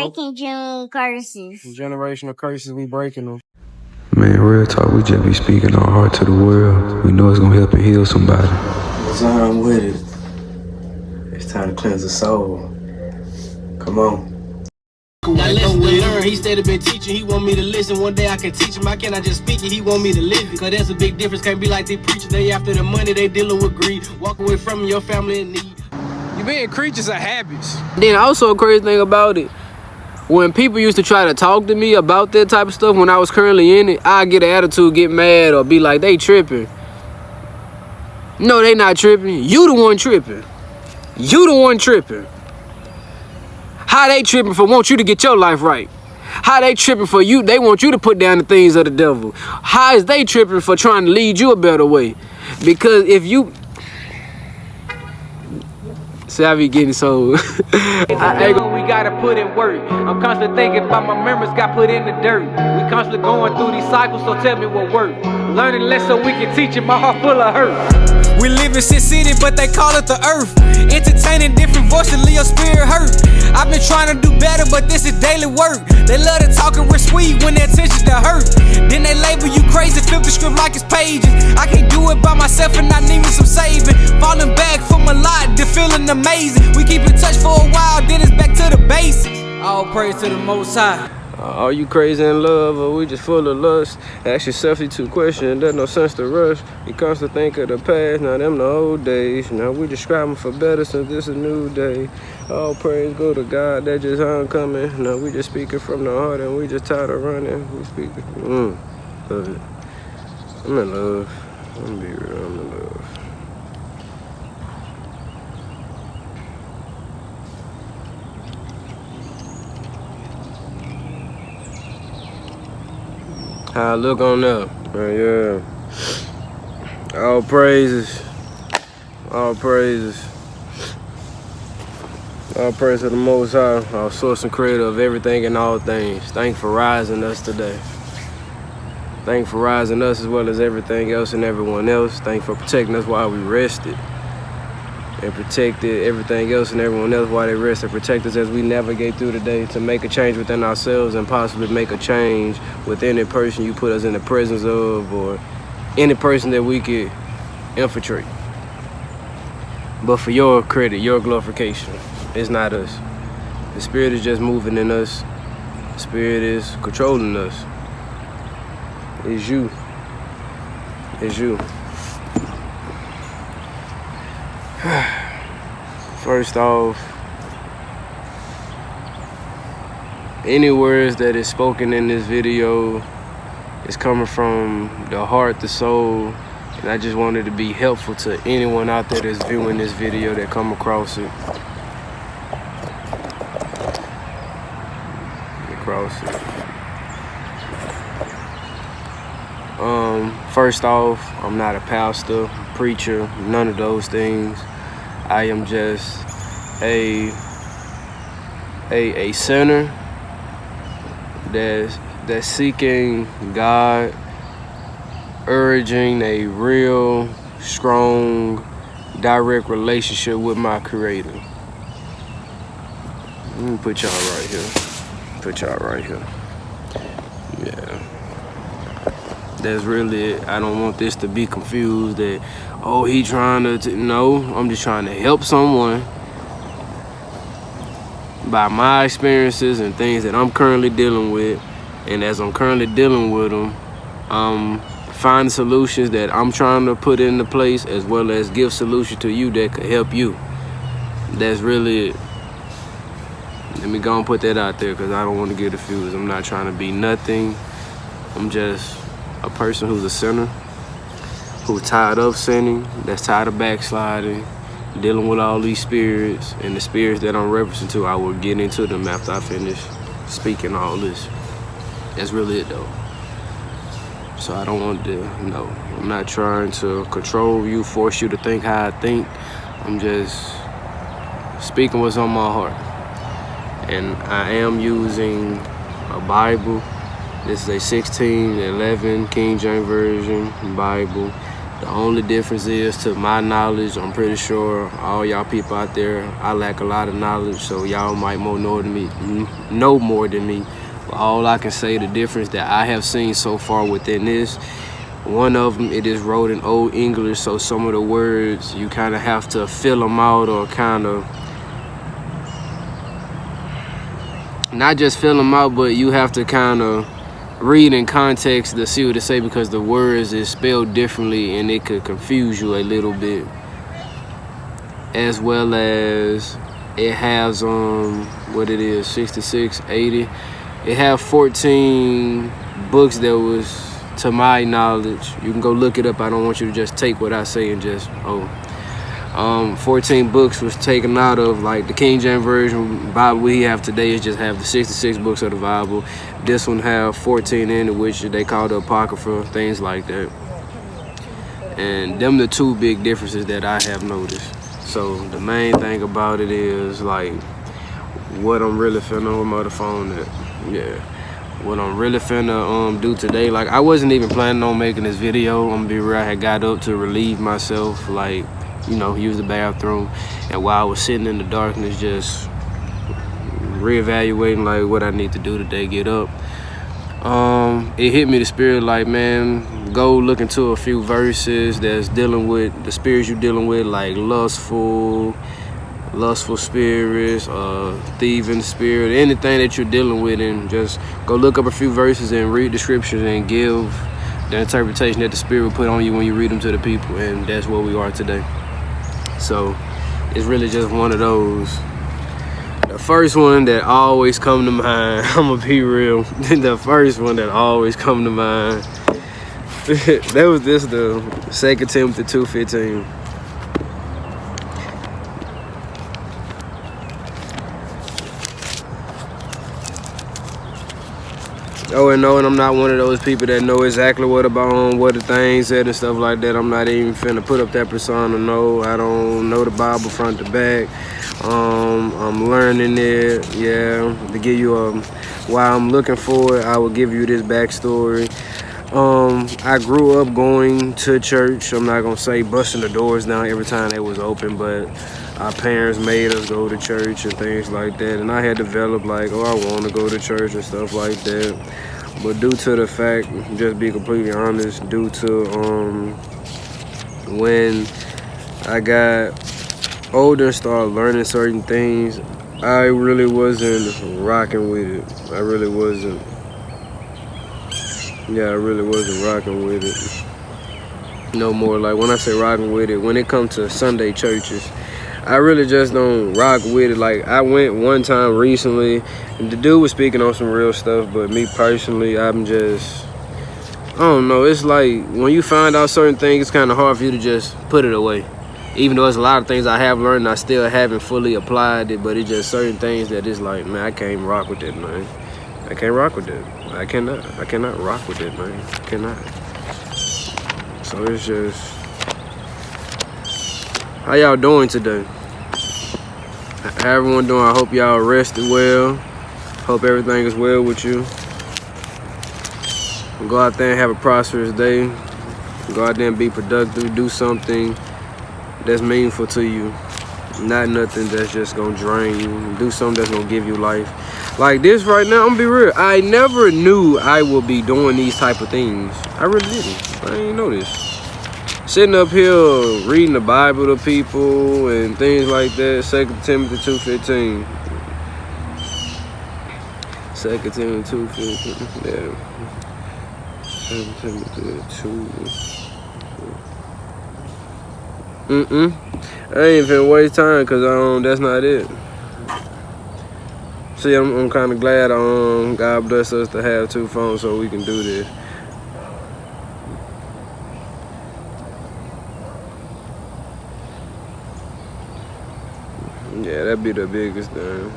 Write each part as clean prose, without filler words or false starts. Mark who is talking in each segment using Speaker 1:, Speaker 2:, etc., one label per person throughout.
Speaker 1: breaking June curses.
Speaker 2: Generational curses, we breaking them.
Speaker 3: Man, real talk, we just be speaking our heart to the world. We know it's gonna help and heal somebody.
Speaker 4: I'm with it. It's time to cleanse the soul. Come on.
Speaker 5: I listen to learn, he said he been teaching, he want me to listen. One day I can teach him, how can I just speak it? He want me to live it. Cause there's a big difference, can't be like they preach. They after the money, they dealing with greed. Walk away from your family in need.
Speaker 2: You being creatures of habits.
Speaker 6: Then also a crazy thing about it, when people used to try to talk to me about that type of stuff when I was currently in it, I get an attitude, get mad, or be like, they tripping. No, they not tripping. You the one tripping. You the one tripping. How they tripping for want you to get your life right? How they tripping for you? They want you to put down the things of the devil. How is they tripping for trying to lead you a better way? Because if you... See, I be getting so... We gotta put in work. I'm constantly thinking about my memories got put in the dirt. We constantly going through these cycles, so tell me what work. Learning less so we can teach it, my heart full of hurt.
Speaker 5: We live in Sin City, but they call it the earth. Entertaining different voices, leave your spirit hurt. I've been trying to do better, but this is daily work. They love to talk and rich sweet when their attention to hurt. Then they label you crazy, flip the script like it's pages. I can't do it by myself and I need me some saving. Falling back from a lot, they're feeling amazing. We keep in touch for a while, then it's back to the basics. All praise to the Most High.
Speaker 6: Are you crazy in love or we just full of lust? Ask yourself these two questions, there's no sense to rush. You constantly think of the past, now them the old days. Now we just striving for better since this a new day. All praise go to God, that just homecoming. Now we just speaking from the heart and we just tired of running. We speaking, love it. I'm in love, I'm gonna be real, I'm in love. How I look on there, yeah. All praises, all praises. All praise to the Most High, our source and creator of everything and all things. Thank you for rising us today. Thank you for rising us as well as everything else and everyone else. Thank you for protecting us while we rested. And protected everything else and everyone else while they rest, and protect us as we navigate through the day to make a change within ourselves and possibly make a change with any person you put us in the presence of or any person that we could infiltrate. But for your credit, your glorification, it's not us. The Spirit is just moving in us. The Spirit is controlling us. It's you. It's you. First off, any words that is spoken in this video is coming from the heart, the soul, and I just wanted to be helpful to anyone out there that's viewing this video that come across it. First off, I'm not a pastor, preacher, none of those things. I am just a sinner that's seeking God, urging a real, strong, direct relationship with my Creator. Let me put y'all right here. Put y'all right here. Yeah. That's really it. I don't want this to be confused that, oh, he trying to, no, I'm just trying to help someone by my experiences and things that I'm currently dealing with. And as I'm currently dealing with them, find solutions that I'm trying to put into place as well as give solutions to you that could help you. That's really it. Let me go and put that out there because I don't want to get confused. I'm not trying to be nothing. I'm just a person who's a sinner, who's tired of sinning, that's tired of backsliding, dealing with all these spirits, and the spirits that I'm referencing to, I will get into them after I finish speaking all this. That's really it though. So I don't want to, no, I'm not trying to control you, force you to think how I think. I'm just speaking what's on my heart. And I am using a Bible. This is a 1611 King James Version Bible. The only difference is, to my knowledge, I'm pretty sure all y'all people out there, I lack a lot of knowledge, so y'all might know more than me. But all I can say, the difference that I have seen so far within this, one of them, it is wrote in Old English, so some of the words, you kind of have to fill them out, or kind of, not just fill them out, but you have to kind of read in context to see what it say, because the words is spelled differently and it could confuse you a little bit. As well as it has what it is, 66, 80. It have 14 books that was, to my knowledge, you can go look it up. I don't want you to just take what I say and just 14 books was taken out of, like, the King James Version Bible we have today is just have the 66 books of the Bible. This one have 14 in it, which they call the Apocrypha, things like that. And them the two big differences that I have noticed. So the main thing about it is, like, what I'm really finna with my phone at. Yeah. What I'm really finna do today, like, I wasn't even planning on making this video. I'm gonna be real, I had got up to relieve myself, like, you know, use the bathroom, and while I was sitting in the darkness just reevaluating like what I need to do today, get up, it hit me, the spirit, like, man, go look into a few verses that's dealing with the spirits you're dealing with, like lustful spirits, thieving spirit, anything that you're dealing with, and just go look up a few verses and read the scriptures and give the interpretation that the spirit will put on you when you read them to the people. And that's where we are today. So it's really just one of those. The first one that always come to mind, I'm gonna be real, the first one that always come to mind, that was this, the 2 Timothy 2:15. Oh, and no, and I'm not one of those people that know exactly what the thing said and stuff like that. I'm not even finna put up that persona. No, I don't know the Bible front to back. I'm learning it. Yeah, to give you while I'm looking for it, I will give you this backstory. I grew up going to church. I'm not gonna say busting the doors down every time they was open, but our parents made us go to church and things like that. And I had developed, like, I want to go to church and stuff like that. But due to the fact, just be completely honest, due to when I got older and started learning certain things, I really wasn't rocking with it. I really wasn't. Yeah, I really wasn't rocking with it no more. Like, when I say rocking with it, when it comes to Sunday churches, I really just don't rock with it. Like, I went one time recently, and the dude was speaking on some real stuff, but me personally, I'm just, I don't know. It's like, when you find out certain things, it's kind of hard for you to just put it away. Even though there's a lot of things I have learned, I still haven't fully applied it, but it's just certain things that it's like, man, I can't rock with it, man. I can't rock with it. I cannot rock with it, man. I cannot. So it's just, how y'all doing today? How everyone doing? I hope y'all rested well. Hope everything is well with you. Go out there and have a prosperous day. Go out there and be productive. Do something that's meaningful to you. Not nothing that's just gonna drain you. Do something that's gonna give you life. Like this right now, I'm gonna be real. I never knew I would be doing these type of things. I really didn't. I didn't know this. Sitting up here reading the Bible to people and things like that. 2 Timothy 2:15. 2 Timothy 2:15. Yeah. 2 Timothy 2. I ain't finna waste time, cause that's not it. See, I'm kind of glad God blessed us to have 2 phones so we can do this. Yeah, that'd be the biggest thing.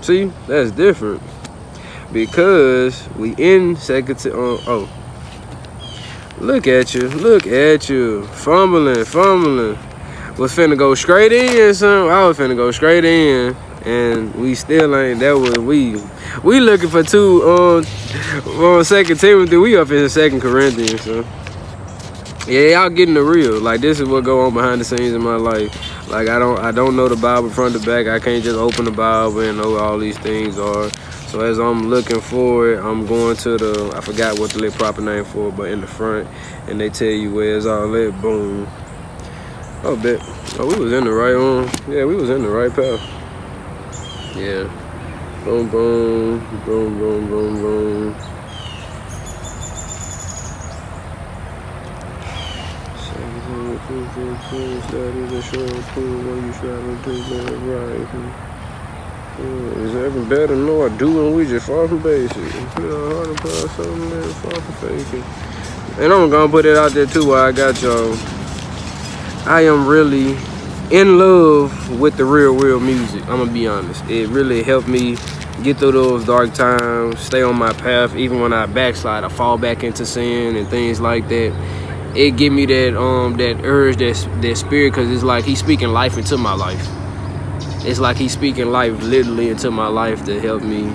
Speaker 6: See, that's different, because we in 2 Timothy. Oh, look at you, fumbling. Was finna go straight in, son. I was finna go straight in And we still ain't. That was we looking for 2 on 2 Timothy. We up in 2 Corinthians. So yeah, y'all getting the real. Like, this is what go on behind the scenes in my life. Like, I don't know the Bible front to back. I can't just open the Bible and know all these things are. So as I'm looking for it, I'm going to the, I forgot what the proper name for, but in the front, and they tell you where it's all at. Boom. Oh, bet. Oh, we was in the right one. Yeah, we was in the right path. Yeah. Boom, boom, boom, boom, boom, boom. Is it ever better? No, I do, and we just far from basic. Far from faking. And I'm gonna put it out there too while I got y'all. I am really in love with the real music. I'm gonna be honest. It really helped me get through those dark times, stay on my path. Even when I backslide, I fall back into sin and things like that. It give me that that urge, that spirit, because it's like he's speaking life into my life. It's like he's speaking life literally into my life to help me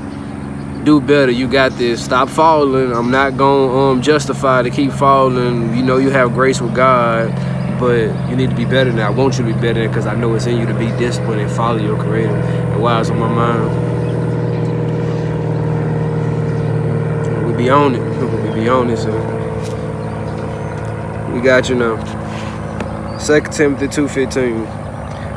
Speaker 6: do better. You got this. Stop falling. I'm not gonna justify to keep falling. You know, you have grace with God, but you need to be better than that. I want you to be better because I know it's in you to be disciplined and follow your Creator. And why it's on my mind. We be on it. We be on it, so we got you now. 2 Timothy 2:15.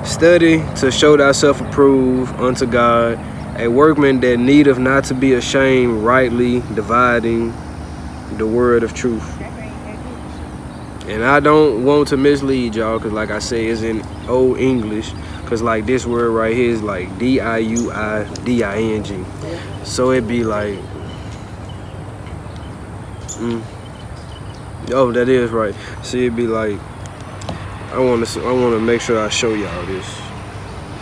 Speaker 6: Study to show thyself approved unto God, a workman that needeth not to be ashamed, rightly dividing the word of truth. And I don't want to mislead y'all, because like I say, it's in old English, because like this word right here is like D-I-U-I-D-I-N-G. So it'd be like, oh, that is right. See, it'd be like, I want to make sure I show y'all this.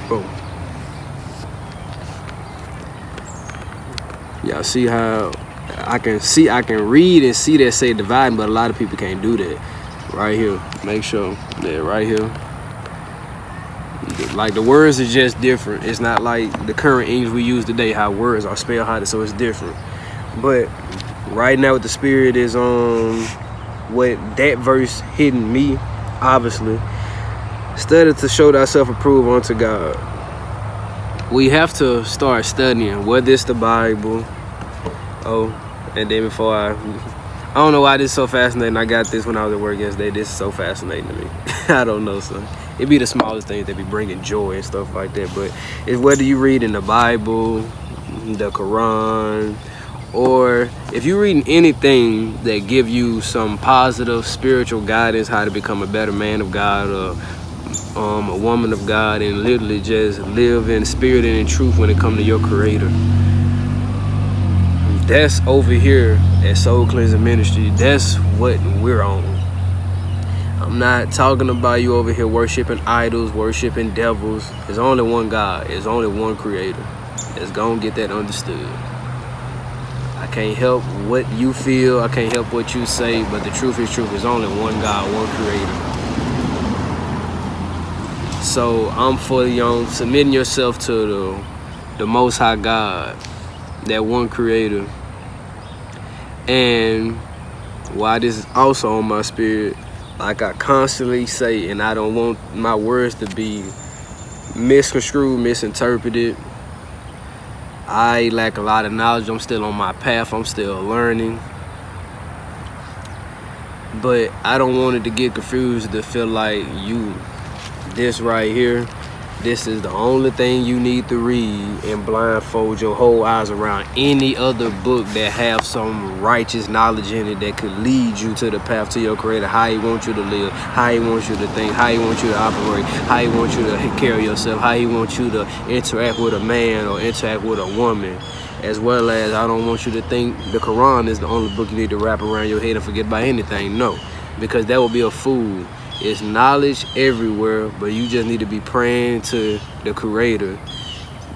Speaker 6: Boom. Y'all see how I can read and see that say dividing, but a lot of people can't do that. Right here, make sure that right here. Like the words are just different. It's not like the current English we use today, how words are spelled how, so it's different. But right now, what the spirit is on, what that verse hitting me. Obviously, study to show thyself approved unto God. We have to start studying, whether it's the Bible. Oh, and then before I don't know why this is so fascinating. I got this when I was at work yesterday. This is so fascinating to me. I don't know, son. It be the smallest things that be bringing joy and stuff like that. But it's whether you read in the Bible, the Quran, or if you're reading anything that give you some positive spiritual guidance, how to become a better man of God or a woman of God, and literally just live in spirit and in truth when it comes to your Creator. That's over here at Soul Cleansing Ministry. That's what we're on. I'm not talking about you over here worshiping idols, worshiping devils. There's only one God. There's only one Creator. Let's go and get that understood. I can't help what you feel, I can't help what you say, but the truth is truth. There's only one God, one Creator. So I'm fully on submitting yourself to the Most High God, that one Creator. And why this is also on my spirit, like I constantly say, and I don't want my words to be misconstrued, misinterpreted. I lack a lot of knowledge. I'm still on my path. I'm still learning. But I don't want it to get confused to feel like this right here, this is the only thing you need to read and blindfold your whole eyes around any other book that have some righteous knowledge in it that could lead you to the path to your Creator, how He wants you to live, how He wants you to think, how He wants you to operate, how He wants you to carry yourself, how He wants you to interact with a man or interact with a woman. As well as, I don't want you to think the Quran is the only book you need to wrap around your head and forget about anything. No, because that would be a fool. It's knowledge everywhere, but you just need to be praying to the Creator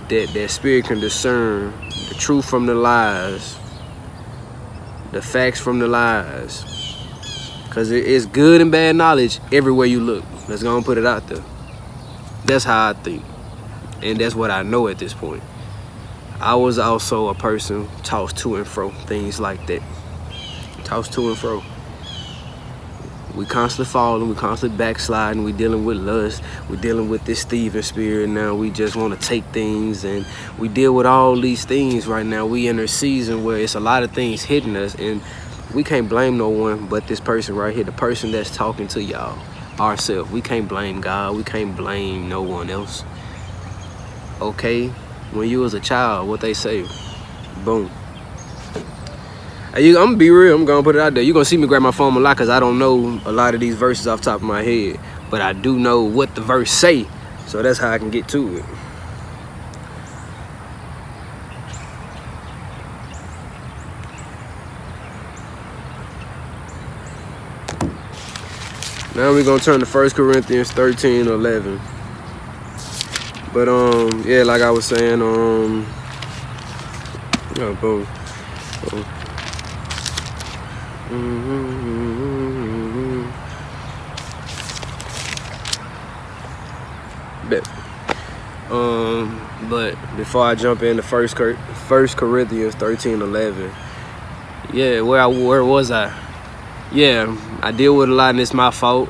Speaker 6: that spirit can discern the truth from the lies, the facts from the lies. Because it's good and bad knowledge everywhere you look. Let's go and put it out there. That's how I think. And that's what I know at this point. I was also a person tossed to and fro, things like that. Tossed to and fro. We constantly falling, we constantly backsliding, we dealing with lust, we dealing with this thieving spirit now. We just want to take things, and we deal with all these things right now. We in a season where it's a lot of things hitting us, and we can't blame no one but this person right here, the person that's talking to y'all, ourselves. We can't blame God, we can't blame no one else. Okay, when you was a child, what they say, boom. I'm gonna be real, I'm gonna put it out there. You're gonna see me grab my phone a lot because I don't know a lot of these verses off the top of my head, but I do know what the verse say, so that's how I can get to it. Now we're gonna turn to 1 Corinthians 13:11. But yeah, like I was saying, boom. But before I jump into 1 Corinthians 13:11, yeah, where was I? Yeah, I deal with a lot and it's my fault.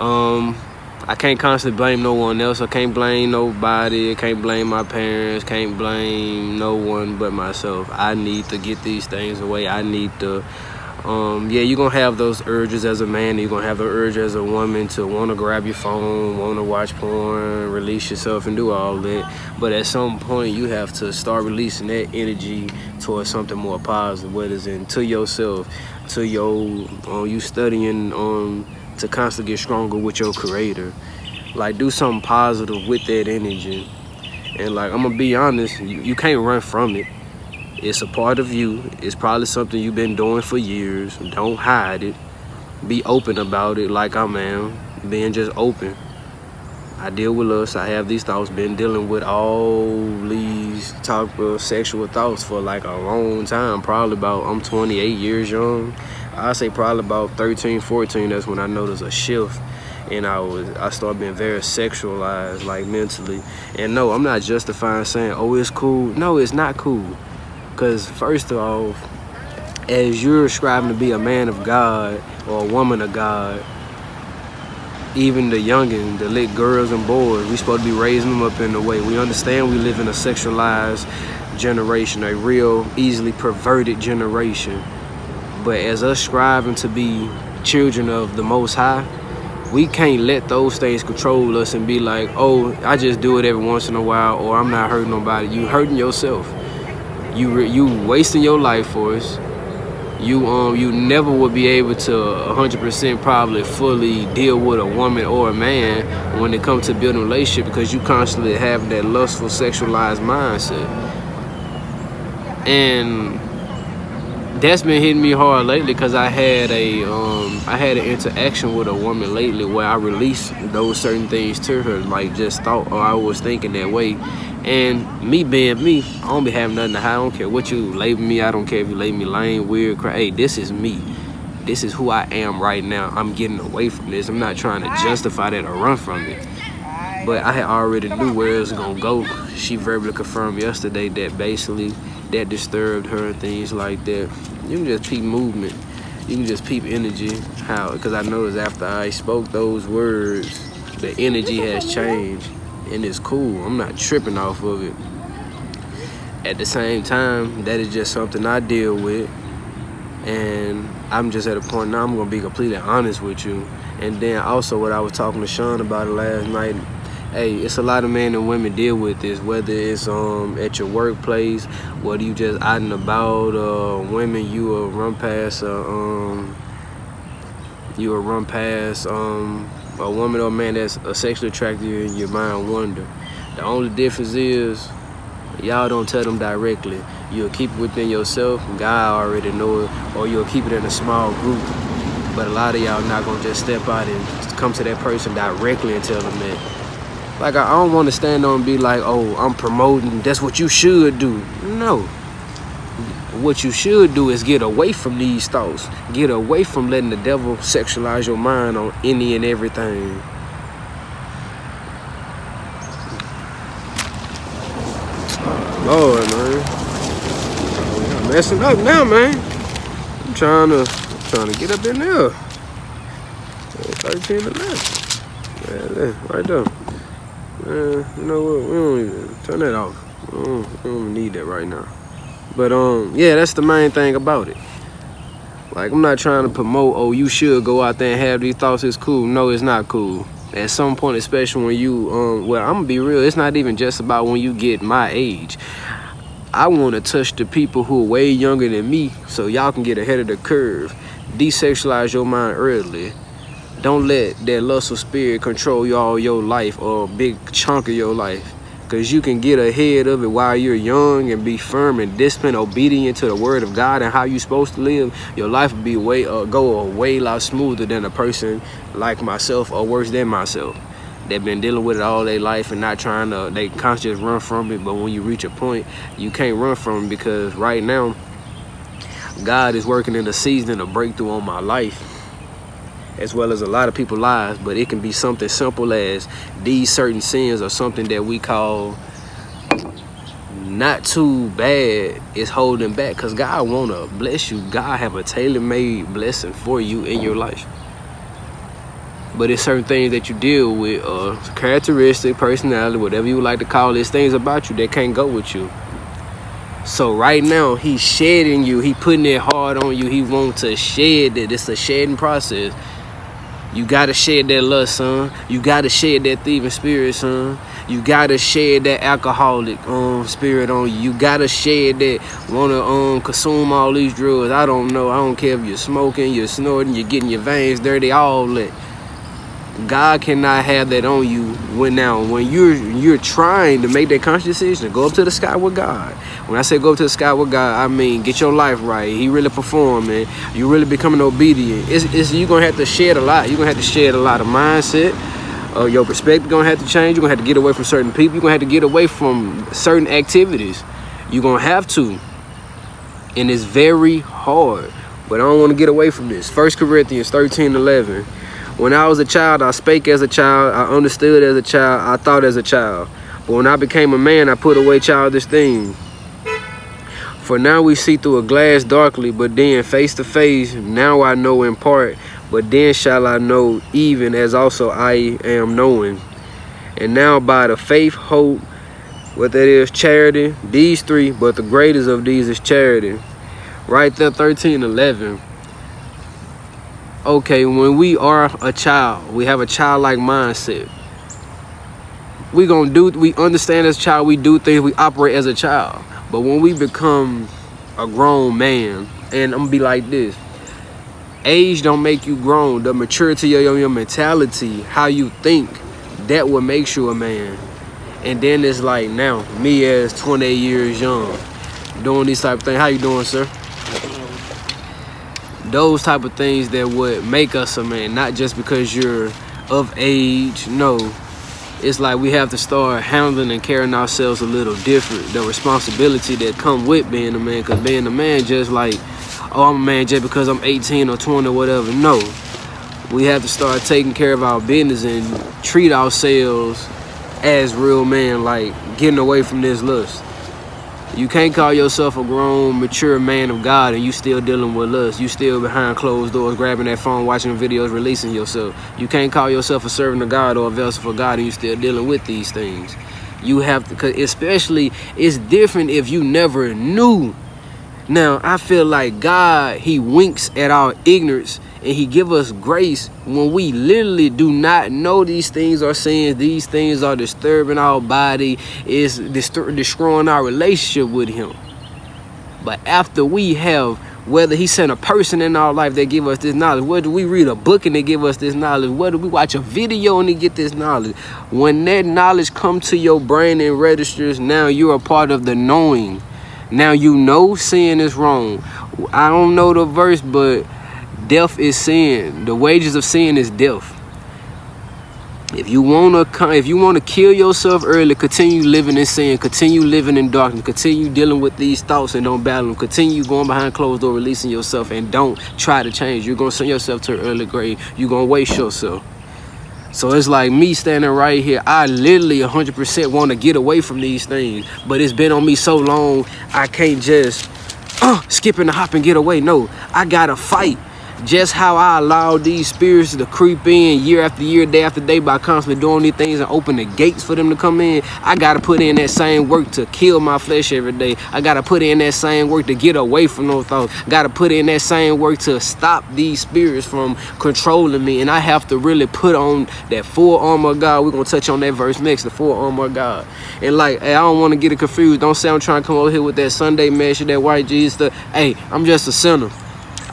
Speaker 6: I can't constantly blame no one else. I can't blame nobody. I can't blame my parents. Can't blame no one but myself. I need to get these things away. I need to, yeah, you're going to have those urges as a man. You're going to have the urge as a woman to want to grab your phone, want to watch porn, release yourself and do all that. But at some point, you have to start releasing that energy towards something more positive, whether it's into yourself, to your, you studying to constantly get stronger with your creator. Like, do something positive with that energy. And like, I'm gonna be honest, you can't run from it. It's a part of you. It's probably something you've been doing for years. Don't hide it. Be open about it, like I am. Being just open. I deal with lust. I have these thoughts. Been dealing with all these type of sexual thoughts for like a long time. Probably about, I'm 28 years young. I say probably about 13, 14, that's when I noticed a shift, and I started being very sexualized, like mentally. And no, I'm not justifying saying, oh, it's cool. No, it's not cool. Because first of all, as you're striving to be a man of God or a woman of God, even the youngin', the lit girls and boys, we supposed to be raising them up in the way. We understand we live in a sexualized generation, a real easily perverted generation. But as us striving to be children of the Most High, we can't let those things control us and be like, oh, I just do it every once in a while, or I'm not hurting nobody. You hurting yourself. You wasting your life for us. You never will be able to 100% probably fully deal with a woman or a man when it comes to building a relationship, because you constantly have that lustful, sexualized mindset. And that's been hitting me hard lately, because I had an interaction with a woman lately where I released those certain things to her, like just thought, or I was thinking that way. And me being me, I don't be having nothing to hide. I don't care what you label me. I don't care if you label me lame, weird, crazy. Hey, this is me. This is who I am right now. I'm getting away from this. I'm not trying to justify that or run from it. But I had already knew where it was gonna go. She verbally confirmed yesterday that basically that disturbed her and things like that. You can just peep movement. You can just peep energy. How? Because I noticed after I spoke those words, the energy has changed. And it's cool. I'm not tripping off of it. At the same time, that is just something I deal with. And I'm just at a point now I'm going to be completely honest with you. And then also what I was talking to Sean about it last night, hey, it's a lot of men and women deal with this, whether it's at your workplace, whether you just out and about, women, you will run past a woman or a man that's sexually attracted to you, and your mind wonder. The only difference is y'all don't tell them directly. You'll keep it within yourself. God already know it, or you'll keep it in a small group. But a lot of y'all not gonna just step out and come to that person directly and tell them that. Like, I don't want to stand on and be like, oh, I'm promoting, that's what you should do. No. What you should do is get away from these thoughts. Get away from letting the devil sexualize your mind on any and everything. Lord, man. I'm messing up now, man. I'm trying to get up in there. 13 to 11. Yeah, right there. Man, you know what? We don't even turn that off. We don't even need that right now. But yeah, that's the main thing about it. Like, I'm not trying to promote, oh, you should go out there and have these thoughts. It's cool. No, it's not cool. At some point, especially when you, well, I'm gonna be real. It's not even just about when you get my age. I want to touch the people who are way younger than me, so y'all can get ahead of the curve. Desexualize your mind early. Don't let that lustful spirit control your life or a big chunk of your life. Because you can get ahead of it while you're young and be firm and disciplined, obedient to the word of God and how you're supposed to live. Your life will be go a way lot smoother than a person like myself or worse than myself. They've been dealing with it all their life and not trying to, they constantly just run from it. But when you reach a point, you can't run from it, because right now, God is working in a season of breakthrough on my life, as well as a lot of people's lives. But it can be something simple as these certain sins or something that we call not too bad is holding back, because God want to bless you. God have a tailor-made blessing for you in your life. But it's certain things that you deal with, characteristic, personality, whatever you would like to call it, things about you that can't go with you. So right now, he's shedding you. He putting it hard on you. He wants to shed it. It's a shedding process. You got to shed that lust, son. You got to shed that thieving spirit, son. You got to shed that alcoholic spirit on you. You got to shed that want to consume all these drugs. I don't know. I don't care if you're smoking, you're snorting, you're getting your veins dirty, all that. God cannot have that on you when you're trying to make that conscious decision to go up to the sky with God. When I say go up to the sky with God, I mean get your life right. He really performing. You really becoming obedient. You're gonna have to shed a lot. You're gonna have to shed a lot of mindset. Your perspective gonna have to change. You're gonna have to get away from certain people. You're gonna have to get away from certain activities. You're gonna have to, and it's very hard. But I don't want to get away from this. 1 Corinthians 13:11. When I was a child, I spake as a child, I understood as a child, I thought as a child. But when I became a man, I put away childish things. For now we see through a glass darkly, but then face to face. Now I know in part, but then shall I know, even as also I am knowing. And now by the faith, hope, what that is, charity, these three, but the greatest of these is charity. Right there, 13:11. Okay, when we are a child, we have a childlike mindset. We understand as a child, we do things, we operate as a child. But when we become a grown man, and I'm gonna be like this, age don't make you grown. The maturity of your mentality, how you think, that what makes you a man. And then it's like now, me as 28 years young, doing these type of things. How you doing, sir? Those type of things that would make us a man, not just because you're of age. No, it's like we have to start handling and carrying ourselves a little different. The responsibility that come with being a man, because being a man just like, oh, I'm a man just because I'm 18 or 20 or whatever. No, we have to start taking care of our business and treat ourselves as real men, like getting away from this lust. You can't call yourself a grown, mature man of God and you still dealing with lust. You still behind closed doors, grabbing that phone, watching videos, releasing yourself. You can't call yourself a servant of God or a vessel for God and you still dealing with these things. You have to, because especially, it's different if you never knew. Now, I feel like God, he winks at our ignorance and he give us grace when we literally do not know these things are sins. These things are disturbing our body, is destroying our relationship with him. But after we have, whether he sent a person in our life that give us this knowledge, whether we read a book and they give us this knowledge, whether we watch a video and they get this knowledge, when that knowledge come to your brain and registers, now you're a part of the knowing. Now you know sin is wrong. I don't know the verse, but death is sin. The wages of sin is death. If you wanna kill yourself early, continue living in sin, continue living in darkness, continue dealing with these thoughts and don't battle them, continue going behind closed doors, releasing yourself, and don't try to change. You're gonna send yourself to an early grave. You're gonna waste yourself. So it's like me standing right here. I literally 100% want to get away from these things, but it's been on me so long, I can't just skip and hop and get away. No, I gotta fight. Just how I allow these spirits to creep in year after year, day after day by constantly doing these things and open the gates for them to come in. I gotta put in that same work to kill my flesh every day. I gotta put in that same work to get away from those thoughts. Gotta put in that same work to stop these spirits from controlling me. And I have to really put on that full armor of God. We're gonna touch on that verse next, the full armor of God. And like, hey, I don't want to get it confused. Don't say I'm trying to come over here with that Sunday message, that white Jesus stuff. Hey, I'm just a sinner.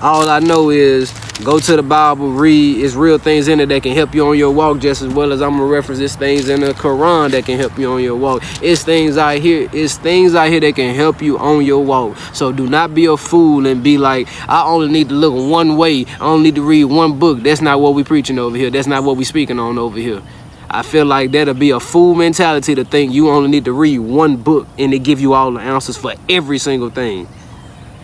Speaker 6: All I know is go to the Bible, read. It's real things in it that can help you on your walk, just as well as I'm gonna reference this things in the Quran that can help you on your walk. It's things out here. It's things out here that can help you on your walk. So do not be a fool and be like, I only need to look one way. I only need to read one book. That's not what we preaching over here. That's not what we speaking on over here. I feel like that'll be a fool mentality to think you only need to read one book and they give you all the answers for every single thing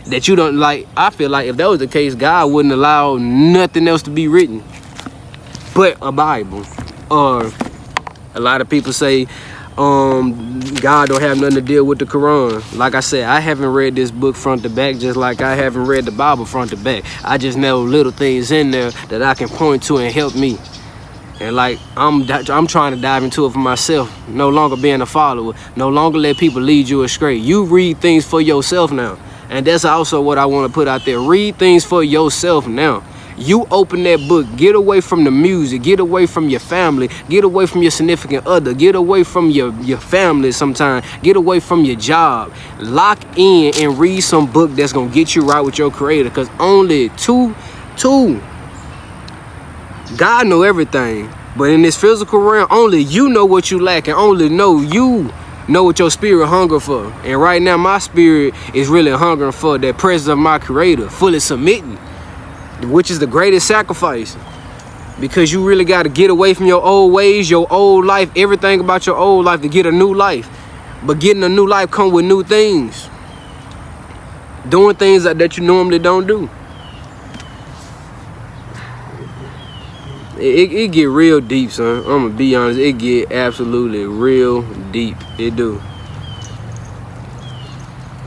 Speaker 6: that you don't like. I feel like if that was the case, God wouldn't allow nothing else to be written but a Bible. Or a lot of people say God don't have nothing to deal with the Quran. Like I said, I haven't read this book front to back, just like I haven't read the Bible front to back. I just know little things in there that I can point to and help me. And like, I'm trying to dive into it for myself. No longer being a follower. No longer let people lead you astray. You read things for yourself now. And that's also what I want to put out there. Read things for yourself now. You open that book. Get away from the music. Get away from your family. Get away from your significant other. Get away from your family sometimes. Get away from your job. Lock in and read some book that's going to get you right with your creator. Because only two, God know everything. But in this physical realm, only you know what you lack. And only you know what your spirit hunger for. And right now my spirit is really hungering for that presence of my creator, fully submitting, which is the greatest sacrifice, because you really got to get away from your old ways, your old life, everything about your old life to get a new life. But getting a new life come with new things, doing things that you normally don't do. It get real deep, son. I'm gonna be honest. It get absolutely real deep. It do.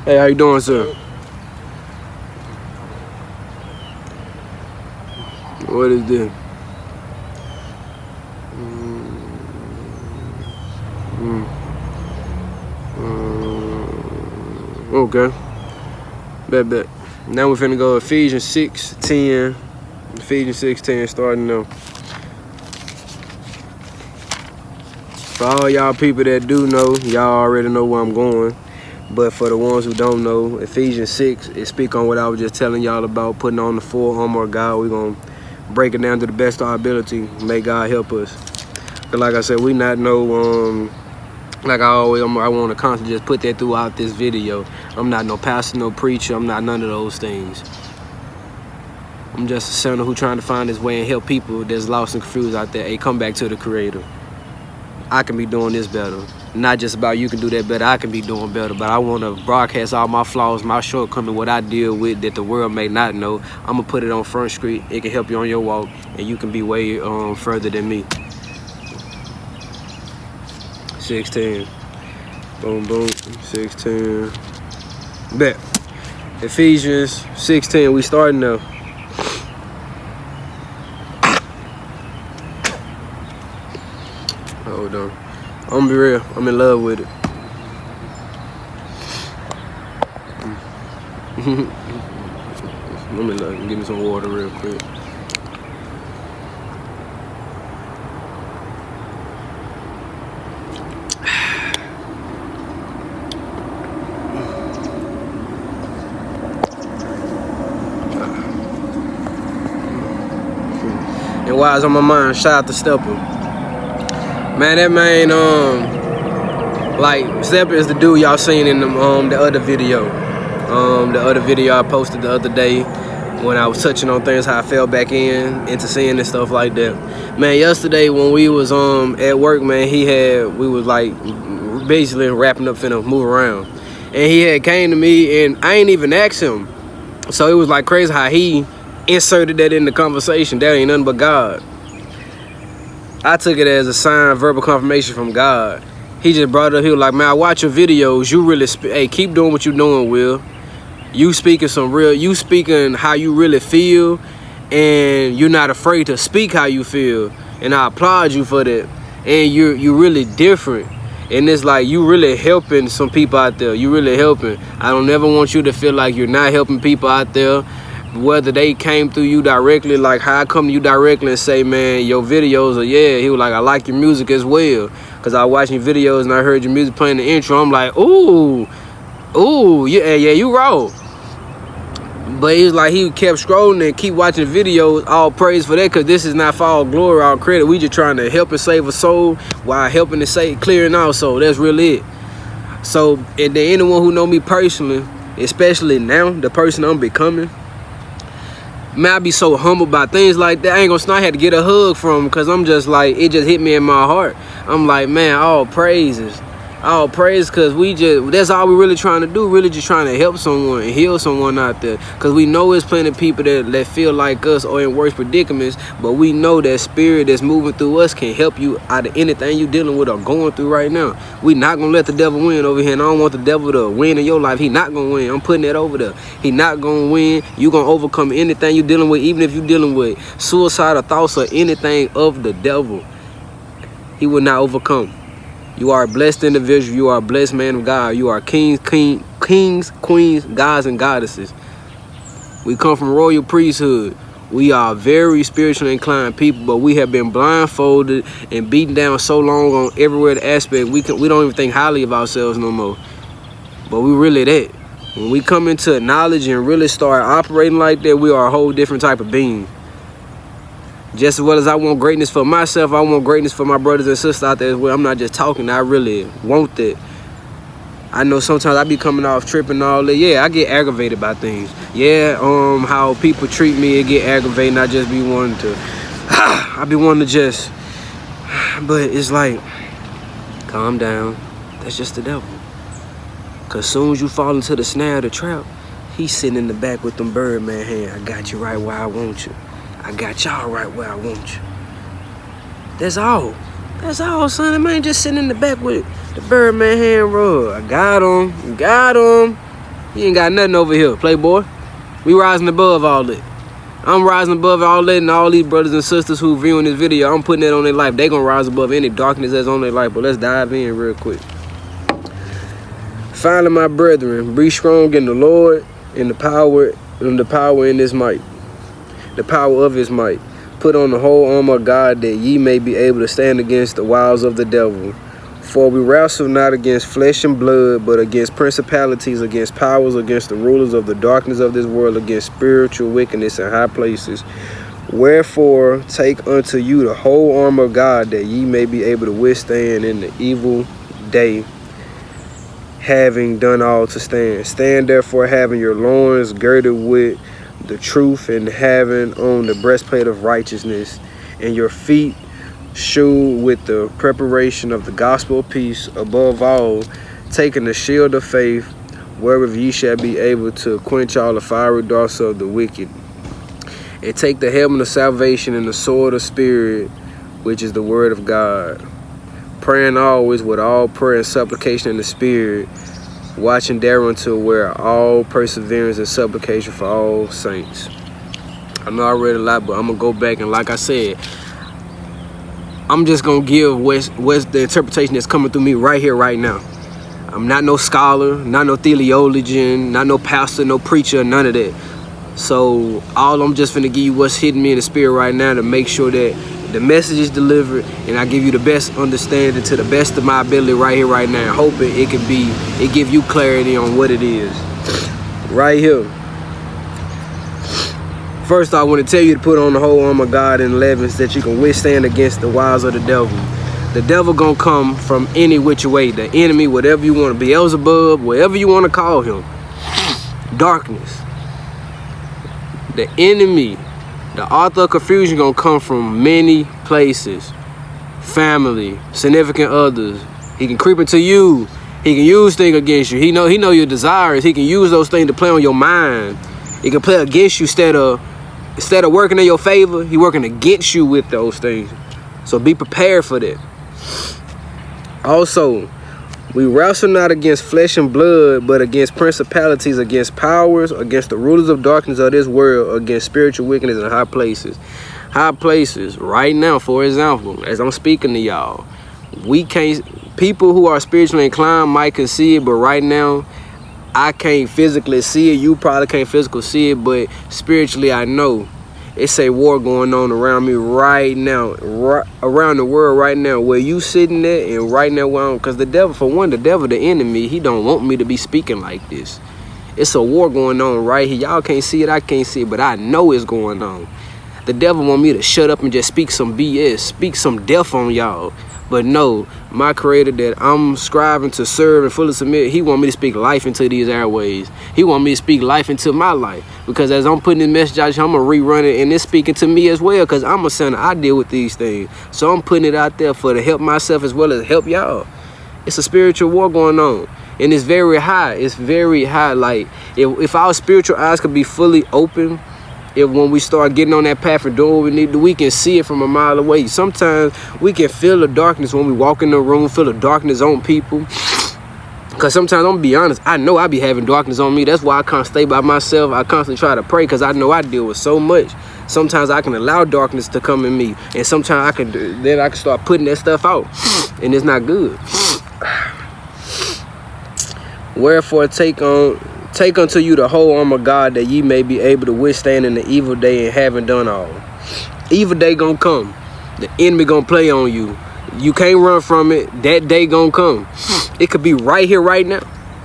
Speaker 6: Hey, how you doing, sir? What is this? Okay. Bet. Now we're finna go Ephesians 6:10. Ephesians 6:10 starting now. For all y'all people that do know, y'all already know where I'm going. But for the ones who don't know, Ephesians 6, it speak on what I was just telling y'all about, putting on the full armor of God. We're going to break it down to the best of our ability. May God help us. But like I said, we not no, like I want to constantly just put that throughout this video. I'm not no pastor, no preacher. I'm not none of those things. I'm just a sinner who trying to find his way and help people that's lost and confused out there. Hey, come back to the creator. I can be doing this better. Not just about you can do that better, I can be doing better. But I want to broadcast all my flaws, my shortcomings, what I deal with that the world may not know. I'm going to put it on Front Street. It can help you on your walk, and you can be way further than me. 6:10. Boom, 6:10. Bet. Ephesians 6:10. We starting now. Hold on. I'm gonna be real. I'm in love with it. I'm in love. Give me some water real quick. And while it's on my mind, shout out to Stepper. Man, that man, like, Stepper is the dude y'all seen in the other video. The other video I posted the other day when I was touching on things, how I fell back into sin and stuff like that. Man, yesterday when we was at work, man, we was like basically wrapping up, finna move around. And he had came to me and I ain't even asked him. So it was like crazy how he inserted that in the conversation. That ain't nothing but God. I took it as a sign, verbal confirmation from God. He just brought it up. He was like, man, I watch your videos. You really, hey, keep doing what you're doing, Will. You speaking you speaking how you really feel, and you're not afraid to speak how you feel. And I applaud you for that. And you're really different. And it's like you really helping some people out there. You really helping. I don't never want you to feel like you're not helping people out there. Whether they came through you directly, like how I come to you directly and say, man, your videos are, yeah. He was like, I like your music as well. Because I watched your videos and I heard your music playing the intro. I'm like, ooh, yeah, you raw. But it's like he kept scrolling and keep watching videos. All praise for that, because this is not for all glory, all credit. We just trying to help and save a soul while helping to save, clearing our soul. That's really it. So, and then anyone who know me personally, especially now, the person I'm becoming, man, I be so humble about things like that. I ain't gonna snap. I had to get a hug from him, because I'm just like, it just hit me in my heart. I'm like, man, all praises, because that's all we really trying to do, really just trying to help someone and heal someone out there. Because we know there's plenty of people that feel like us or in worse predicaments, but we know that spirit that's moving through us can help you out of anything you dealing with or going through right now. We not gonna let the devil win over here, and I don't want the devil to win in your life. He not gonna win. I'm putting that over there. He not gonna win. You gonna overcome anything you dealing with, even if you dealing with suicidal thoughts or anything of the devil. He will not overcome. You are a blessed individual. You are a blessed man of God. You are kings, queens, gods, and goddesses. We come from royal priesthood. We are very spiritually inclined people, but we have been blindfolded and beaten down so long on every other aspect. We don't even think highly of ourselves no more. But we really that. When we come into knowledge and really start operating like that, we are a whole different type of being. Just as well as I want greatness for myself, I want greatness for my brothers and sisters out there as well. I'm not just talking, I really want that. I know sometimes I be coming off tripping and all that. Yeah, I get aggravated by things. Yeah, how people treat me, it get aggravating. I just be wanting to, I be wanting to just, but it's like, calm down. That's just the devil. Cause soon as you fall into the snare of the trap, he's sitting in the back with them Birdman hands. I got you right where I want you. I got y'all right where I want you. That's all. That's all, son. Man, just sitting in the back with the Birdman hand rub. I got him. Got him. He ain't got nothing over here, playboy. We rising above all that. I'm rising above all that, and all these brothers and sisters who viewing this video, I'm putting that on their life. They gonna rise above any darkness that's on their life. But let's dive in real quick. Finally, my brethren, be strong in the Lord, in the power in his might. The power of his might. Put on the whole armor of God, that ye may be able to stand against the wiles of the devil. For we wrestle not against flesh and blood, but against principalities, against powers, against the rulers of the darkness of this world, against spiritual wickedness in high places. Wherefore take unto you the whole armor of God, that ye may be able to withstand in the evil day, having done all to stand. Stand therefore, having your loins girded with the truth, and having on the breastplate of righteousness, and your feet shod with the preparation of the gospel of peace. Above all, taking the shield of faith, wherewith ye shall be able to quench all the fiery darts of the wicked. And take the helmet of salvation and the sword of spirit, which is the word of God. Praying always with all prayer and supplication in the spirit, watching thereunto where all perseverance and supplication for all saints. I know I read a lot, but I'm gonna go back, and like I said, I'm just gonna give what's the interpretation that's coming through me right here, right now. I'm not no scholar, not no theologian, not no pastor, no preacher, none of that. So all I'm just finna give you what's hitting me in the spirit right now, to make sure that the message is delivered, and I give you the best understanding to the best of my ability right here, right now, hoping it give you clarity on what it is. Right here. First, I want to tell you to put on the whole armor of God in 11, so that you can withstand against the wiles of the devil. The devil gonna come from any which way. The enemy, whatever you want to be, Beelzebub, whatever you want to call him. Darkness. The enemy, the author of confusion, gonna come from many places. Family, significant others. He can creep into you. He can use things against you. He know your desires. He can use those things to play on your mind. He can play against you instead of working in your favor. He working against you with those things. So be prepared for that. Also, we wrestle not against flesh and blood, but against principalities, against powers, against the rulers of darkness of this world, against spiritual wickedness in high places. High places, right now, for example, as I'm speaking to y'all, people who are spiritually inclined might can see it, but right now, I can't physically see it. You probably can't physically see it, but spiritually, I know. It's a war going on around me right now, around the world right now, where you sitting there and right now where I'm, because the devil, for one, the enemy, he don't want me to be speaking like this. It's a war going on right here. Y'all can't see it, I can't see it, but I know it's going on. The devil want me to shut up and just speak some BS, speak some death on y'all. But no, my creator that I'm striving to serve and fully submit, he want me to speak life into these airways. He want me to speak life into my life. Because as I'm putting this message out, I'm going to rerun it and it's speaking to me as well. Because I'm a sinner, I deal with these things. So I'm putting it out there for to help myself as well as help y'all. It's a spiritual war going on. And it's very high. It's very high. Like, if our spiritual eyes could be fully open, if when we start getting on that path and doing what we need to, we can see it from a mile away. Sometimes we can feel the darkness when we walk in the room, feel the darkness on people. Because sometimes, I'm going to be honest, I know I be having darkness on me. That's why I can't stay by myself. I constantly try to pray because I know I deal with so much. Sometimes I can allow darkness to come in me. And sometimes then I can start putting that stuff out. And it's not good. Wherefore take unto you the whole armor of God, that ye may be able to withstand in the evil day, and having done all. Evil day gonna come. The enemy gonna play on you. You can't run from it. That day gonna come. It could be right here, right now.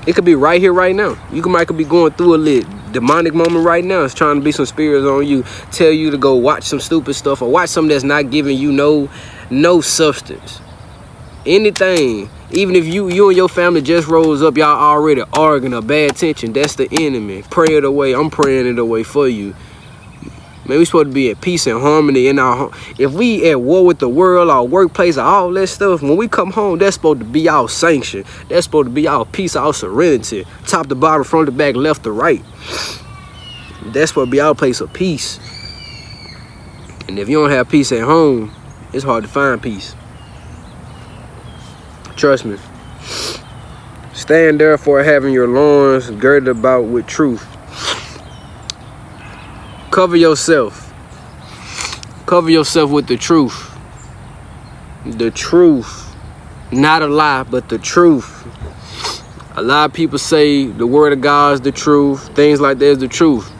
Speaker 6: It could be right here, right now. You might be going through a little demonic moment right now. It's trying to be some spirits on you. Tell you to go watch some stupid stuff or watch something that's not giving you no substance. Anything. Even if you and your family just rose up, y'all already arguing or bad tension, that's the enemy. Pray it away. I'm praying it away for you. Man, we supposed to be at peace and harmony in our home. If we at war with the world, our workplace, all that stuff, when we come home, that's supposed to be our sanction. That's supposed to be our peace, our serenity. Top to bottom, front to back, left to right. That's supposed to be our place of peace. And if you don't have peace at home, it's hard to find peace. Trust me. Stand therefore, having your loins girded about with truth. Cover yourself. Cover yourself with the truth. The truth. Not a lie, but the truth. A lot of people say the word of God is the truth. Things like that is the truth.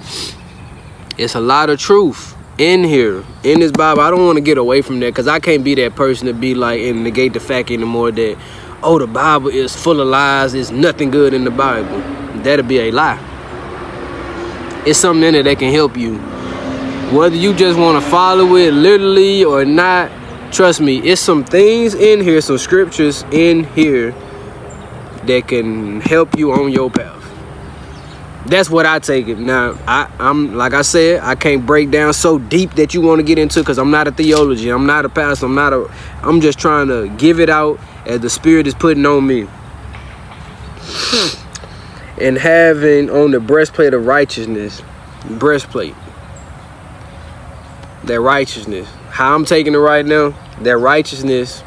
Speaker 6: It's a lot of truth in here, in this Bible. I don't want to get away from that because I can't be that person to be like and negate the fact anymore that, oh, the Bible is full of lies. There's nothing good in the Bible. That'll be a lie. It's something in it that can help you. Whether you just want to follow it literally or not, trust me, it's some things in here, some scriptures in here that can help you on your path. That's what I take it. Now, I'm like I said, I can't break down so deep that you want to get into because I'm not a theologian. I'm not a pastor. I'm just trying to give it out as the Spirit is putting on me. And having on the breastplate of righteousness, breastplate. That righteousness. How I'm taking it right now, that righteousness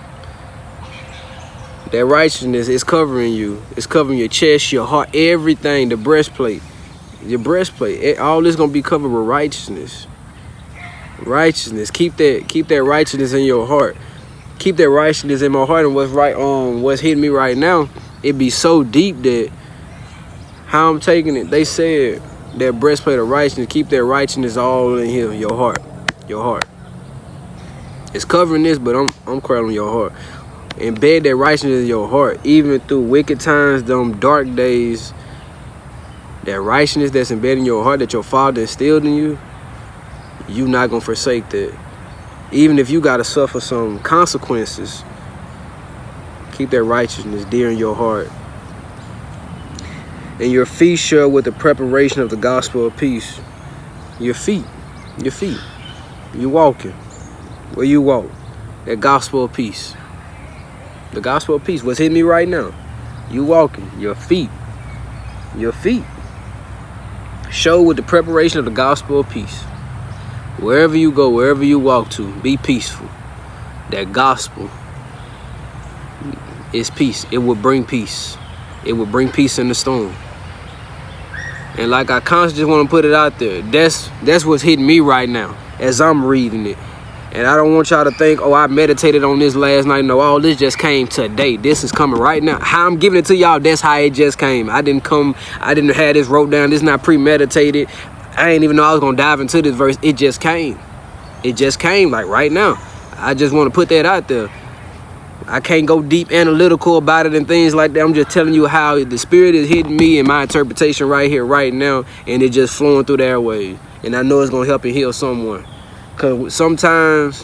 Speaker 6: is covering you. It's covering your chest, your heart, everything, the breastplate. Your breastplate. All this gonna be covered with righteousness. Righteousness. Keep that righteousness in your heart. Keep that righteousness in my heart. And what's hitting me right now, it be so deep that how I'm taking it, they said that breastplate of righteousness, keep that righteousness all in here, your heart. Your heart. It's covering this, but I'm cradling your heart. Embed that righteousness in your heart, even through wicked times, them dark days. That righteousness that's embedded in your heart that your Father instilled in you, you not gonna forsake that. Even if you gotta suffer some consequences, keep that righteousness dear in your heart. And your feet shall with the preparation of the gospel of peace. Your feet. You walking. Where you walk. That gospel of peace. The gospel of peace. What's hitting me right now? You walking. Your feet. Show with the preparation of the gospel of peace. Wherever you go, wherever you walk to, be peaceful. that gospel is peace. It will bring peace. It will bring peace in the storm. And like I constantly just want to put it out there, that's what's hitting me right now as I'm reading it. And I don't want y'all to think, oh, I meditated on this last night. No, all this just came today. This is coming right now. How I'm giving it to y'all, that's how it just came. I didn't have this wrote down. This is not premeditated. I didn't even know I was going to dive into this verse. It just came. It just came like right now. I just want to put that out there. I can't go deep analytical about it and things like that. I'm just telling you how the Spirit is hitting me in my interpretation right here, right now. And it's just flowing through the airwaves. And I know it's going to help and heal someone. Because sometimes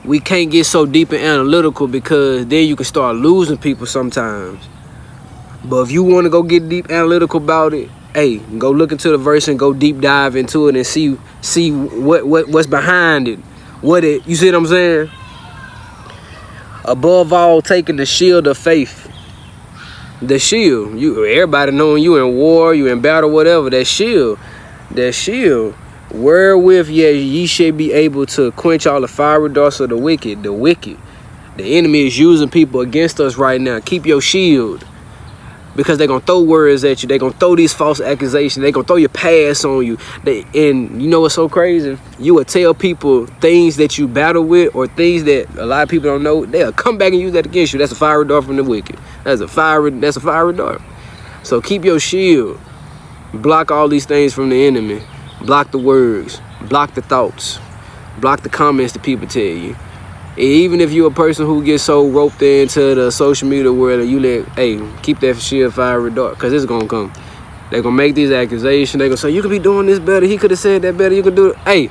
Speaker 6: we can't get so deep and analytical because then you can start losing people sometimes. But if you want to go get deep analytical about it, hey, go look into the verse and go deep dive into it and see what's behind it. You see what I'm saying? Above all, taking the shield of faith. The shield. Everybody knowing you in war, you in battle, whatever. That shield. Wherewith ye should be able to quench all the fiery darts of the wicked. The enemy is using people against us right now. Keep your shield. Because they're going to throw words at you. They're going to throw these false accusations. They're going to throw your past on you. And you know what's so crazy? You will tell people things that you battle with or things that a lot of people don't know. They'll come back and use that against you. That's a fiery dart from the wicked. That's a fiery dart. So keep your shield. Block all these things from the enemy. Block the words. Block the thoughts. Block the comments that people tell you. Even if you're a person who gets so roped into the social media world and you keep that shield fiery dart, because it's going to come. They're going to make these accusations. They're going to say, you could be doing this better. He could have said that better. You could do it. Hey,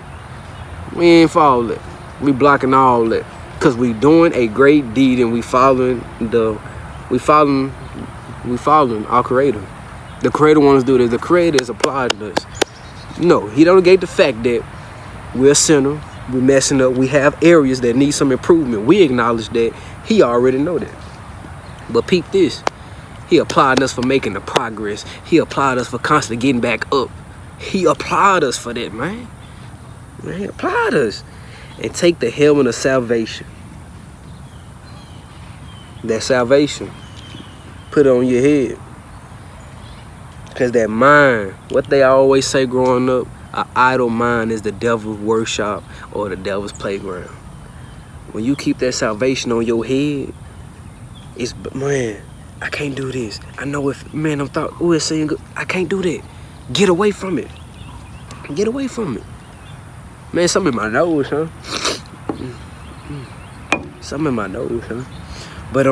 Speaker 6: we ain't following it. We blocking all that. Because we doing a great deed and we following our Creator. The Creator wants to do this. The Creator is applauding us. No, he don't negate the fact that we're a sinner. We're messing up. We have areas that need some improvement. We acknowledge that. He already know that. But peep this. He applauded us for making the progress. He applauded us for constantly getting back up. He applauded us for that, man. He applauded us. And take the helmet of salvation. That salvation. Put it on your head. Because that mind, what they always say growing up, an idle mind is the devil's workshop or the devil's playground. When you keep that salvation on your head, it's, man, I can't do this. I know if, man, it's saying good. I can't do that. Get away from it. Get away from it. Man, something in my nose, huh? Something in my nose, huh? But,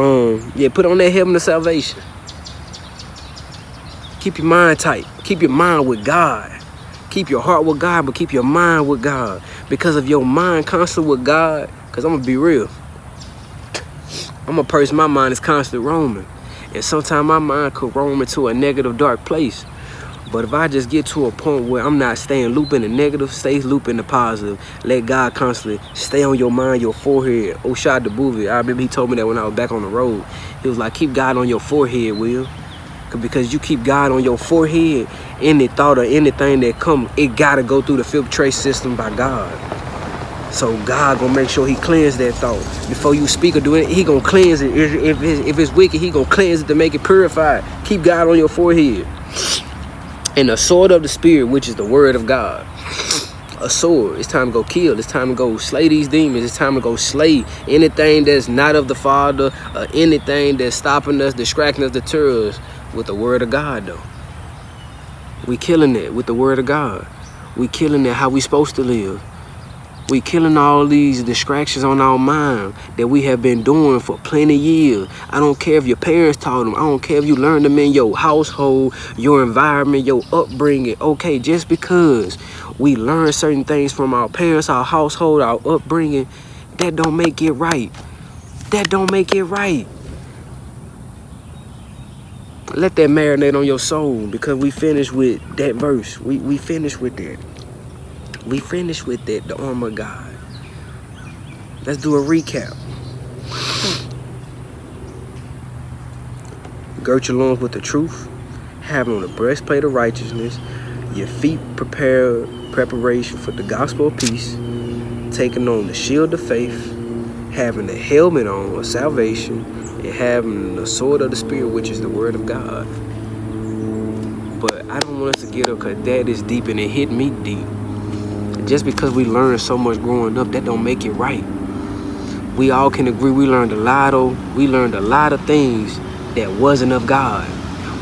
Speaker 6: yeah, put on that helmet of salvation. Keep your mind tight. Keep your mind with God. Keep your heart with God, but keep your mind with God. Because if your mind constantly with God, because I'm going to be real. I'm a person, my mind is constantly roaming. And sometimes my mind could roam into a negative, dark place. But if I just get to a point where I'm not staying looping the negative, stay looping the positive. Let God constantly stay on your mind, your forehead. Oshad Dabuvi, I remember he told me that when I was back on the road. He was like, keep God on your forehead, Will. Because you keep God on your forehead, any thought or anything that come, it gotta go through the filtration system by God. So God gonna make sure he cleanse that thought. Before you speak or do it, he gonna cleanse it. If it's wicked, he gonna cleanse it to make it purified. Keep God on your forehead. And the sword of the Spirit, which is the word of God. A sword. It's time to go kill. It's time to go slay these demons. It's time to go slay anything that's not of the Father or anything that's stopping us, distracting us, deter us. With the word of God, though. We killing it with the word of God. We killing it how we supposed to live. We killing all these distractions on our mind that we have been doing for plenty of years. I don't care if your parents taught them. I don't care if you learned them in your household, your environment, your upbringing. Okay, just because we learn certain things from our parents, our household, our upbringing, that don't make it right. That don't make it right. Let that marinate on your soul, because we finished with that verse. We finished with that. We finished with that, the armor of God. Let's do a recap. Girt your loins with the truth. Have on the breastplate of righteousness. Your feet preparation for the gospel of peace. taking on the shield of faith, having the helmet on of salvation, and having the sword of the Spirit, which is the word of God. But I don't want us to get up because that is deep and it hit me deep. Just because we learned so much growing up, that don't make it right. We all can agree we learned a lot of things that wasn't of God.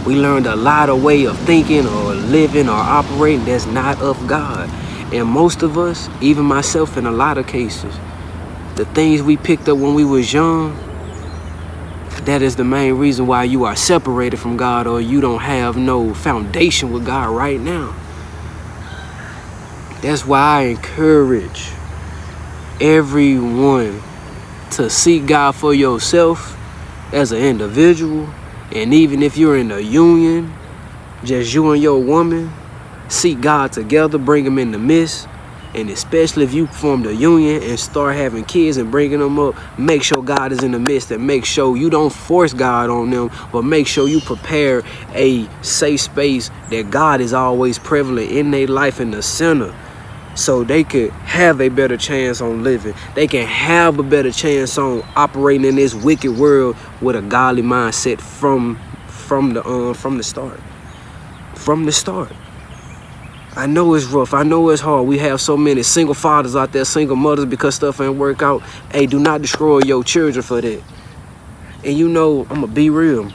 Speaker 6: We learned a lot of way of thinking or living or operating that's not of God. And most of us, even myself in a lot of cases, the things we picked up when we was young, that is the main reason why you are separated from God or you don't have no foundation with God right now. That's why I encourage everyone to seek God for yourself as an individual. And even if you're in a union, just you and your woman, seek God together, bring them in the midst. And especially if you formed a union and start having kids and bringing them up, make sure God is in the midst and make sure you don't force God on them, but make sure you prepare a safe space that God is always prevalent in their life in the center, so they could have a better chance on living. They can have a better chance on operating in this wicked world with a godly mindset from the start. From the start. I know it's rough. I know it's hard. We have so many single fathers out there, single mothers, because stuff ain't work out. Hey, do not destroy your children for that. And you know, I'm going to be real.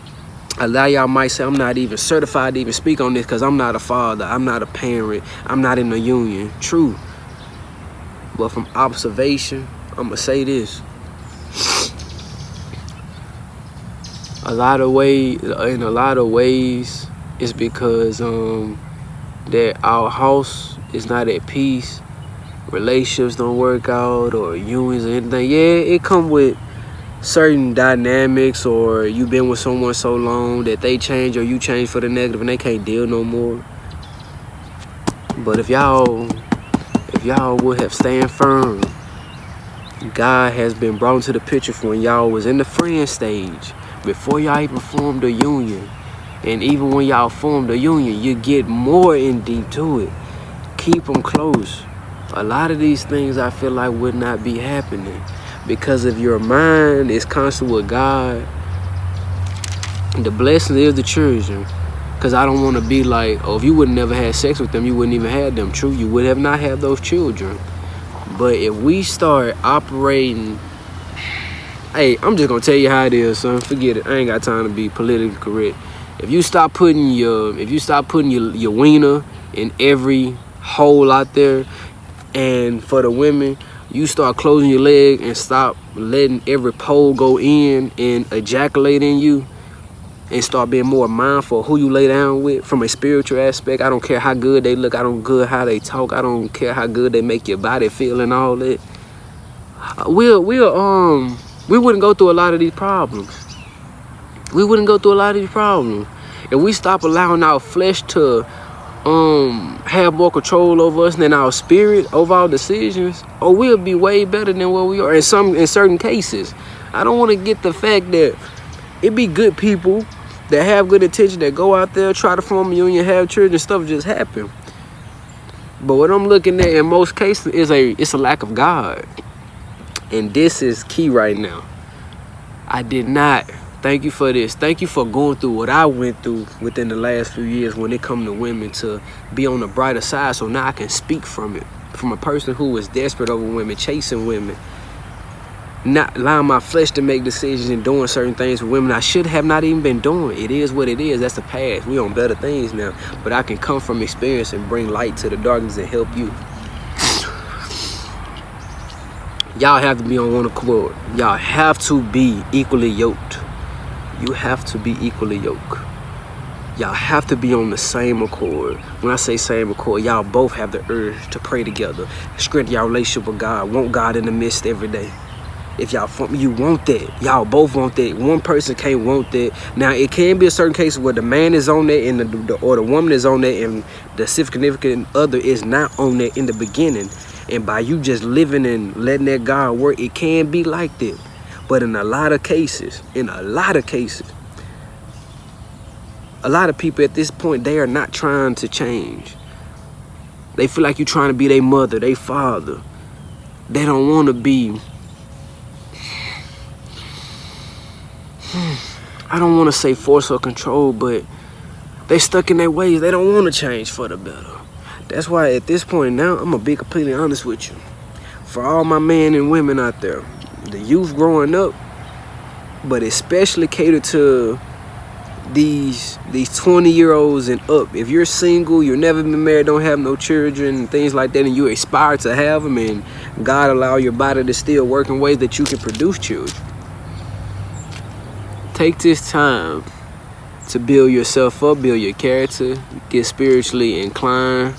Speaker 6: A lot of y'all might say I'm not even certified to even speak on this because I'm not a father. I'm not a parent. I'm not in a union. True. But from observation, I'm going to say this. In a lot of ways, it's because that our house is not at peace, relationships don't work out, or unions or anything. Yeah, it come with certain dynamics, or you've been with someone so long that they change or you change for the negative and they can't deal no more. But if y'all would have stand firm, God has been brought into the picture for when y'all was in the friend stage, before y'all even formed a union. And even when y'all formed a union, you get more in deep to it. Keep them close. A lot of these things I feel like would not be happening because if your mind is constant with God, the blessing is the children. Because I don't want to be like, oh, if you would never had sex with them, you wouldn't even have them. True, you would have not had those children. But if we start operating, hey, I'm just going to tell you how it is, son. Forget it. I ain't got time to be politically correct. If you stop putting your wiener in every hole out there, and for the women, you start closing your leg and stop letting every pole go in and ejaculate in you, and start being more mindful of who you lay down with from a spiritual aspect. I don't care how good they look. I don't care how they talk. I don't care how good they make your body feel and all that. We wouldn't go through a lot of these problems. We wouldn't go through a lot of these problems if we stop allowing our flesh to have more control over us than our spirit over our decisions. Or we'll be way better than what we are in certain cases. I don't want to get the fact that it be good people that have good intention that go out there, try to form a union, have children, stuff just happen. But what I'm looking at in most cases is it's a lack of God. And this is key right now. Thank you for this. Thank you for going through what I went through within the last few years when it come to women, to be on the brighter side, so now I can speak from it. From a person who was desperate over women, chasing women, not allowing my flesh to make decisions and doing certain things with women I should have not even been doing. It is what it is. That's the past. We on better things now. But I can come from experience and bring light to the darkness and help you. Y'all have to be on one accord. Y'all have to be equally yoked. You have to be equally yoked. Y'all have to be on the same accord. When I say same accord, y'all both have the urge to pray together, strengthen y'all relationship with God, want God in the midst every day. If you want that, y'all both want that. One person can't want that. Now, it can be a certain case where the man is on that and or the woman is on that and the significant other is not on that in the beginning. And by you just living and letting that God work, it can be like that. But in a lot of cases, a lot of people at this point, they are not trying to change. They feel like you're trying to be their mother, their father. they don't want to be, I don't want to say force or control, but they stuck in their ways. They don't want to change for the better. That's why at this point now, I'm going to be completely honest with you. For all my men and women out there, the youth growing up, but especially cater to these 20-year-olds and up. If you're single, you've never been married, don't have no children, and things like that, and you aspire to have them, and God allow your body to still work in ways that you can produce children. Take this time to build yourself up, build your character, get spiritually inclined,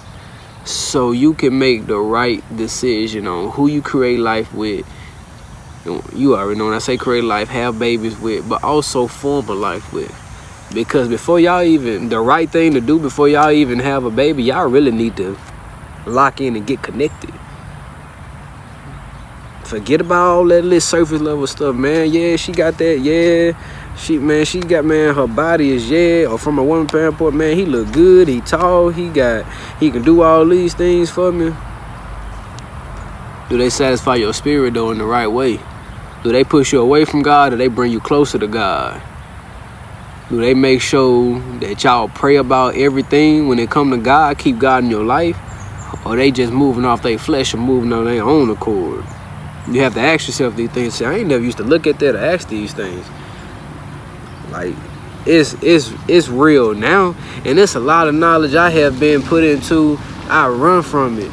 Speaker 6: so you can make the right decision on who you create life with. You already know when I say create life, have babies with, but also form a life with. Because before y'all even, the right thing to do before y'all even have a baby, y'all really need to lock in and get connected. Forget about all that little surface level stuff, man. Yeah, she got that, yeah. She got, her body is, yeah. Or from a woman standpoint, man, he look good, he tall, he can do all these things for me. Do they satisfy your spirit though in the right way? Do they push you away from God, or they bring you closer to God? Do they make sure that y'all pray about everything when it come to God, keep God in your life? Or they just moving off their flesh and moving on their own accord? You have to ask yourself these things. Say, I ain't never used to look at that or ask these things. Like, it's real now. And it's a lot of knowledge I have been put into. I run from it.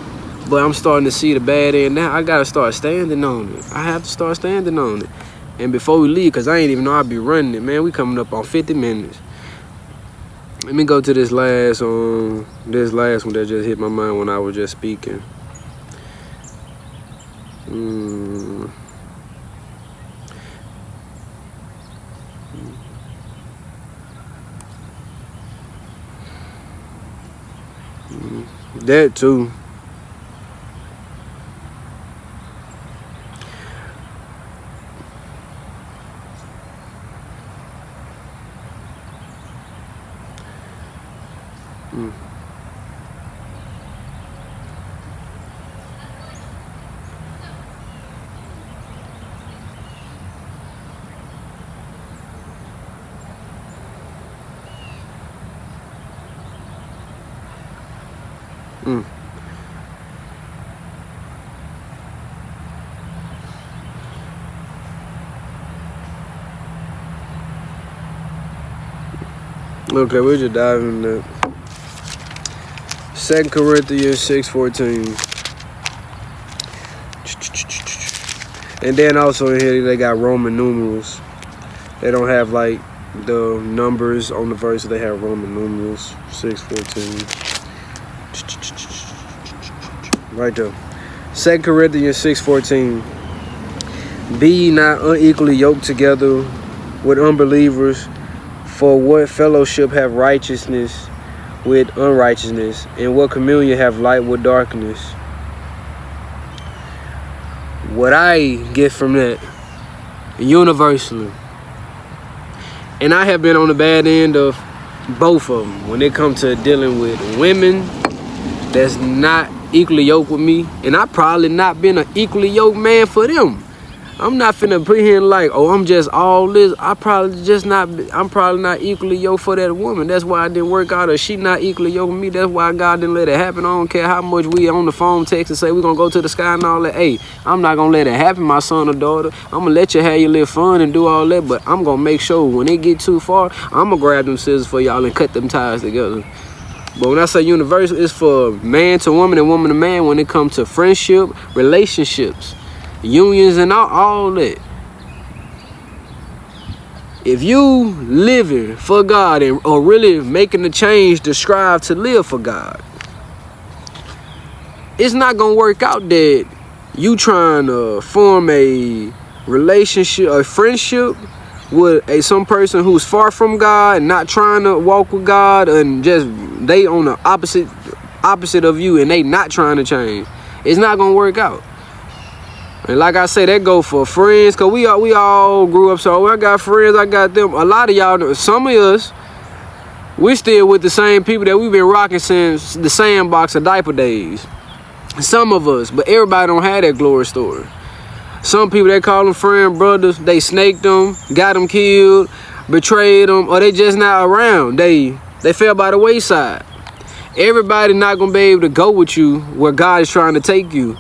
Speaker 6: But I'm starting to see the bad end now. I got to start standing on it. I have to start standing on it. And before we leave, because I ain't even know I'll be running it, man, we coming up on 50 minutes. Let me go to this last one that just hit my mind when I was just speaking. That too. Okay, we'll just dive in that. 2 Corinthians 6:14. And then also in here they got Roman numerals. They don't have like the numbers on the verse, they have Roman numerals. 6:14. Right there. 2 Corinthians 6:14. Be ye not unequally yoked together with unbelievers. For what fellowship have righteousness with unrighteousness? And what communion have light with darkness? What I get from that, universally, and I have been on the bad end of both of them when it comes to dealing with women that's not equally yoked with me, and I probably not been an equally yoked man for them. I'm not finna put here like, oh, I'm just all this. I'm probably not equally yoked for that woman. That's why I didn't work out, or she not equally yoked with me. That's why God didn't let it happen. I don't care how much we on the phone text and say we're gonna go to the sky and all that. Hey, I'm not gonna let it happen, my son or daughter. I'm gonna let you have your little fun and do all that, but I'm gonna make sure when it get too far, I'm gonna grab them scissors for y'all and cut them ties together. But when I say universal, it's for man to woman and woman to man when it comes to friendship, relationships, unions, and all that. If you living for God or really making the change to strive to live for God, it's not gonna work out that you trying to form a relationship, a friendship with some person who's far from God and not trying to walk with God, and just they on the opposite of you and they not trying to change. It's not gonna work out. And like I say, that go for friends, cause we all grew up. So I got friends, I got them. A lot of y'all, some of us, we still with the same people that we've been rocking since the sandbox of diaper days. Some of us, but everybody don't have that glory story. Some people, they call them friend brothers, they snaked them, got them killed, betrayed them, or they just not around. They fell by the wayside. Everybody not gonna be able to go with you where God is trying to take you.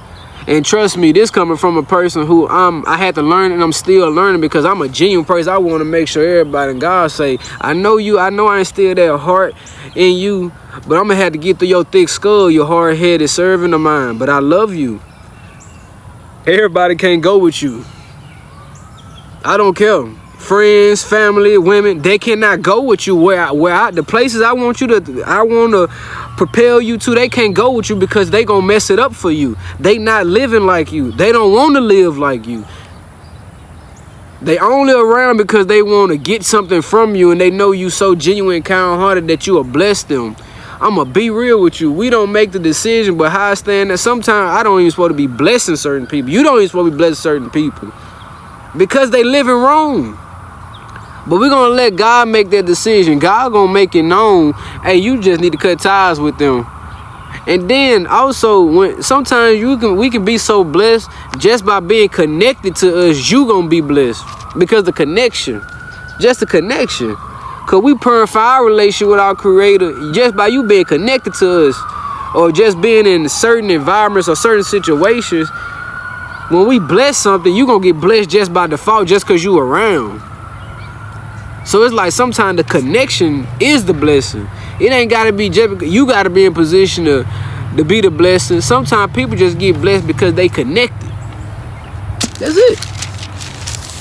Speaker 6: And trust me, this coming from a person who I had to learn, and I'm still learning, because I'm a genuine person. I want to make sure everybody in God say, I know you, I know I instilled that heart in you, but I'm gonna have to get through your thick skull, your hard-headed servant of mine. But I love you. Everybody can't go with you. I don't care. Friends, family, women, they cannot go with you the places I want to propel you to, they can't go with you because they gonna mess it up for you. They not living like you. They don't want to live like you. They only around because they want to get something from you, and they know you so genuine, kind-hearted that you will bless them. I'ma be real with you. We don't make the decision, but how I stand there, sometimes I don't even supposed to be blessing certain people. You don't even supposed to be blessing certain people because they living wrong. But we're gonna let God make that decision. God gonna make it known, hey, you just need to cut ties with them. And then also, when sometimes we can be so blessed just by being connected to us, you gonna be blessed. Because the connection, just the connection. Cause we purify our relationship with our Creator just by you being connected to us, or just being in certain environments or certain situations. When we bless something, you gonna get blessed just by default, just cause you around. So it's like sometimes the connection is the blessing. It ain't gotta be just because you gotta be in position to be the blessing. Sometimes people just get blessed because they connected. That's it.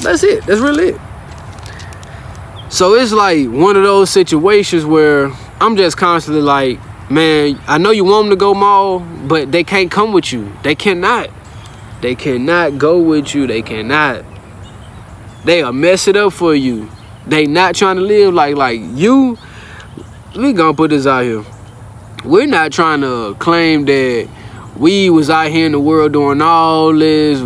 Speaker 6: That's it. That's really it. So it's like one of those situations where I'm just constantly like, man, I know you want them to go mall, but they can't come with you. They cannot. They cannot go with you. They cannot. They'll mess it up for you. They not trying to live like you. We gonna put this out here. We're not trying to claim that we was out here in the world doing all this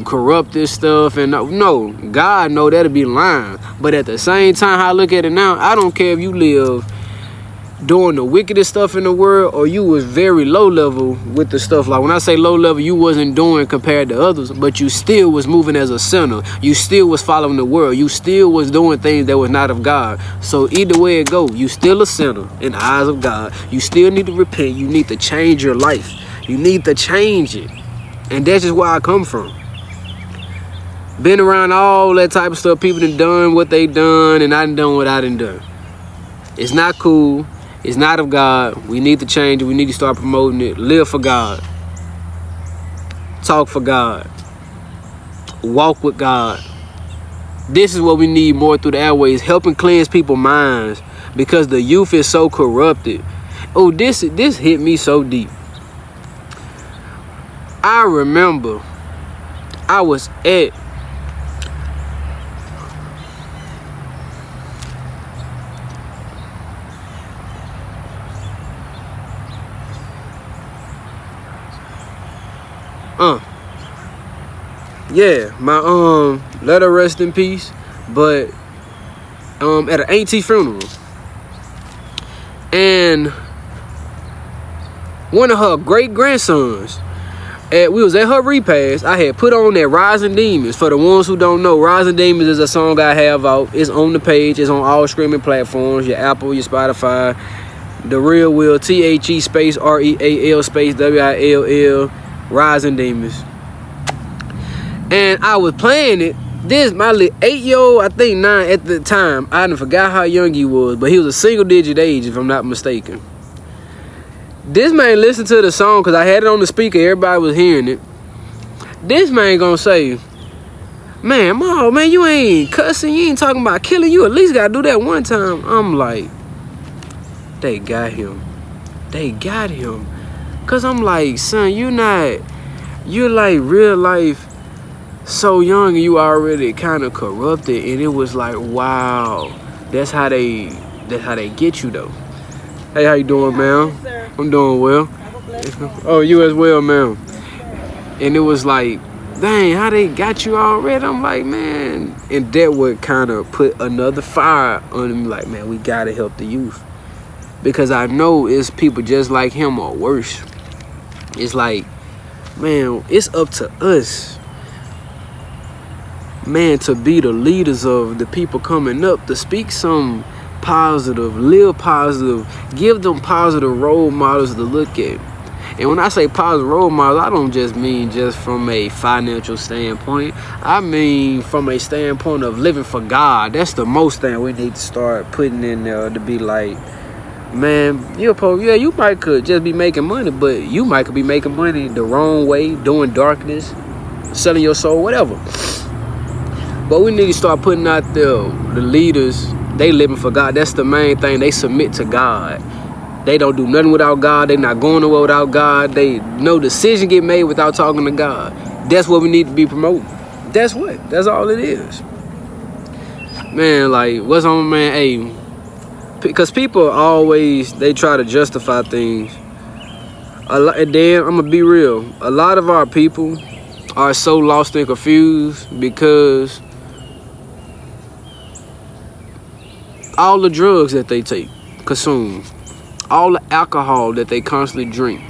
Speaker 6: corrupted stuff, and no, God know that'll be lying. But at the same time, how I look at it now, I don't care if you live doing the wickedest stuff in the world or you was very low level with the stuff. Like when I say low level, you wasn't doing compared to others, but you still was moving as a sinner. You still was following the world. You still was doing things that was not of God. So either way it go, you still a sinner in the eyes of God. You still need to repent. You need to change your life. You need to change it. And that's just where I come from. Been around all that type of stuff. People done what they done, and I done what I done. It's not cool. It's not of God. We need to change it. We need to start promoting it. Live for God. Talk for God. Walk with God. This is what we need more through the airways, helping cleanse people's minds, because the youth is so corrupted. Oh, this hit me so deep. I remember I was at my let her rest in peace, but at an auntie funeral, and one of her great grandsons, we was at her repast. I had put on that Rising Demons. For the ones who don't know, Rising Demons is a song I have out. It's on the page. It's on all streaming platforms, your Apple, your Spotify. The Real Will, THE space REAL space WILL, Rising Demons. And I was playing it. This my little 8-year-old, I think 9 at the time. I done forgot how young he was, but he was a single digit age, if I'm not mistaken. This man listened to the song because I had it on the speaker. Everybody was hearing it. This man gonna say, man, Mom, man, you ain't cussing. You ain't talking about killing. You at least gotta do that one time. I'm like, they got him. They got him. Because I'm like, son, you're like real life so young and you already kind of corrupted. And it was like, wow, that's how they get you though. Hey, how you doing, ma'am? Yes, I'm doing well. Oh, you as well, ma'am. And it was like, dang, how they got you already? I'm like, man. And that would kind of put another fire on me. Like, man, we gotta help the youth, because I know it's people just like him or worse. It's like man, it's up to us, man, to be the leaders of the people coming up, to speak some positive, live positive, give them positive role models to look at. And when I say positive role models, I don't just mean just from a financial standpoint. I mean from a standpoint of living for God. That's the most thing we need to start putting in there, to be like, man, you might could just be making money, but you might could be making money the wrong way, doing darkness, selling your soul, whatever. But we need to start putting out there the leaders, they living for God. That's the main thing. They submit to God. They don't do nothing without God. They not going nowhere without God. No decision get made without talking to God. That's what we need to be promoting. That's all it is. Man, like, what's on my man? Hey, because people always, they try to justify things. And then, I'm going to be real. A lot of our people are so lost and confused because all the drugs that they consume, all the alcohol that they constantly drink.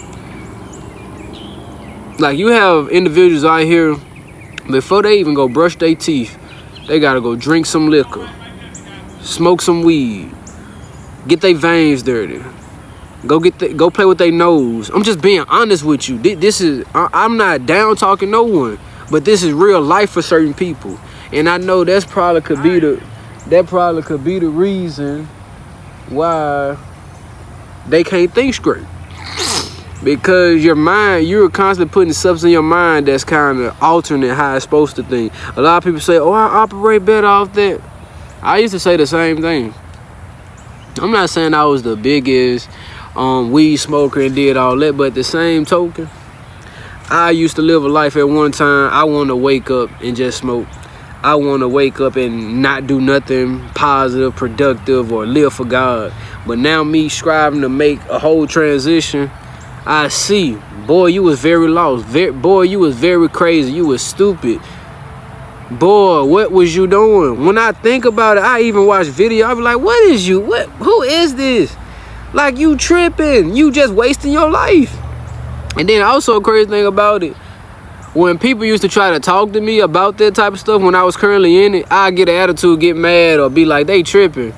Speaker 6: Like, you have individuals out here, before they even go brush their teeth, they gotta go drink some liquor, smoke some weed, get their veins dirty, go play with their nose. I'm just being honest with you. I'm not down talking no one, but this is real life for certain people. And I know that probably could be the reason why they can't think straight, because your mind, you're constantly putting stuff in your mind that's kind of alternate how it's supposed to think. A lot of people say, oh, I operate better off that. I used to say the same thing. I'm not saying I was the biggest weed smoker and did all that, but the same token, I used to live a life at one time. I want to wake up and just smoke. I want to wake up and not do nothing positive, productive, or live for God. But now me striving to make a whole transition, I see, boy, you was very lost. Boy, you was very crazy. You was stupid. Boy, what was you doing? When I think about it, I even watch video. I be like, who is this? Like, you tripping. You just wasting your life. And then also a crazy thing about it, when people used to try to talk to me about that type of stuff when I was currently in it, I get an attitude, get mad, or be like, they tripping.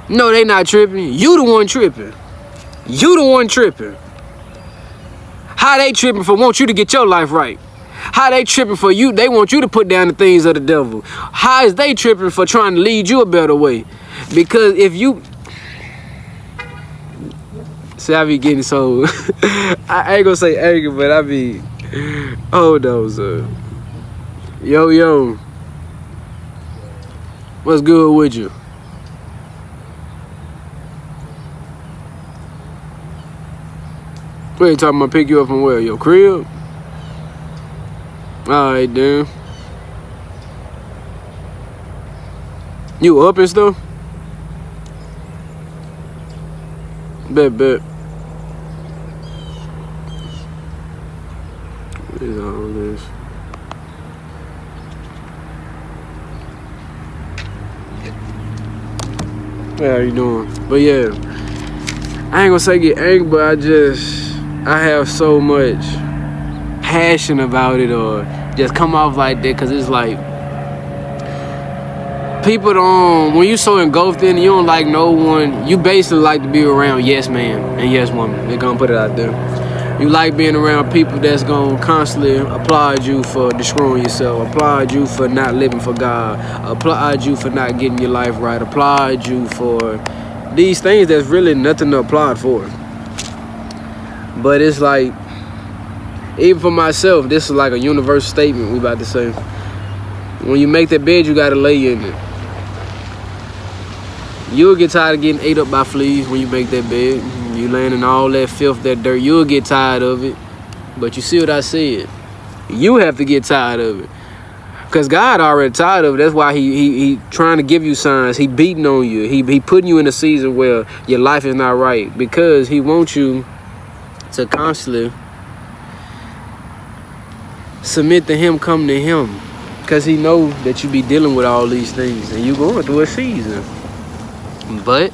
Speaker 6: No, they not tripping. You the one tripping. You the one tripping. How they tripping for want you to get your life right? How they tripping for you? They want you to put down the things of the devil. How is they tripping for trying to lead you a better way? Because if you... See, I be getting so... I ain't gonna say angry, but I be... Hold on, sir. Yo. What's good with you? Wait, talking about pick you up from where? Your crib? Alright, then. You up and stuff? Bet. What is all this? Hey, how you doing? But yeah, I ain't gonna say get angry, but I have so much passion about it, or just come off like that, because it's like, people don't, when you so engulfed in, you don't like no one, you basically like to be around yes man and yes woman. They're gonna put it out there. You like being around people that's gonna constantly applaud you for destroying yourself, applaud you for not living for God, applaud you for not getting your life right, applaud you for these things that's really nothing to applaud for. But it's like, even for myself, this is like a universal statement we about to say. When you make that bed, you gotta lay in it. You'll get tired of getting ate up by fleas when you make that bed. You laying in all that filth, that dirt. You'll get tired of it. But you see what I said? You have to get tired of it. Because God already tired of it. That's why he trying to give you signs. He beating on you. He putting you in a season where your life is not right. Because he wants you to constantly submit to him, come to him. Because he know that you be dealing with all these things. And you going through a season. But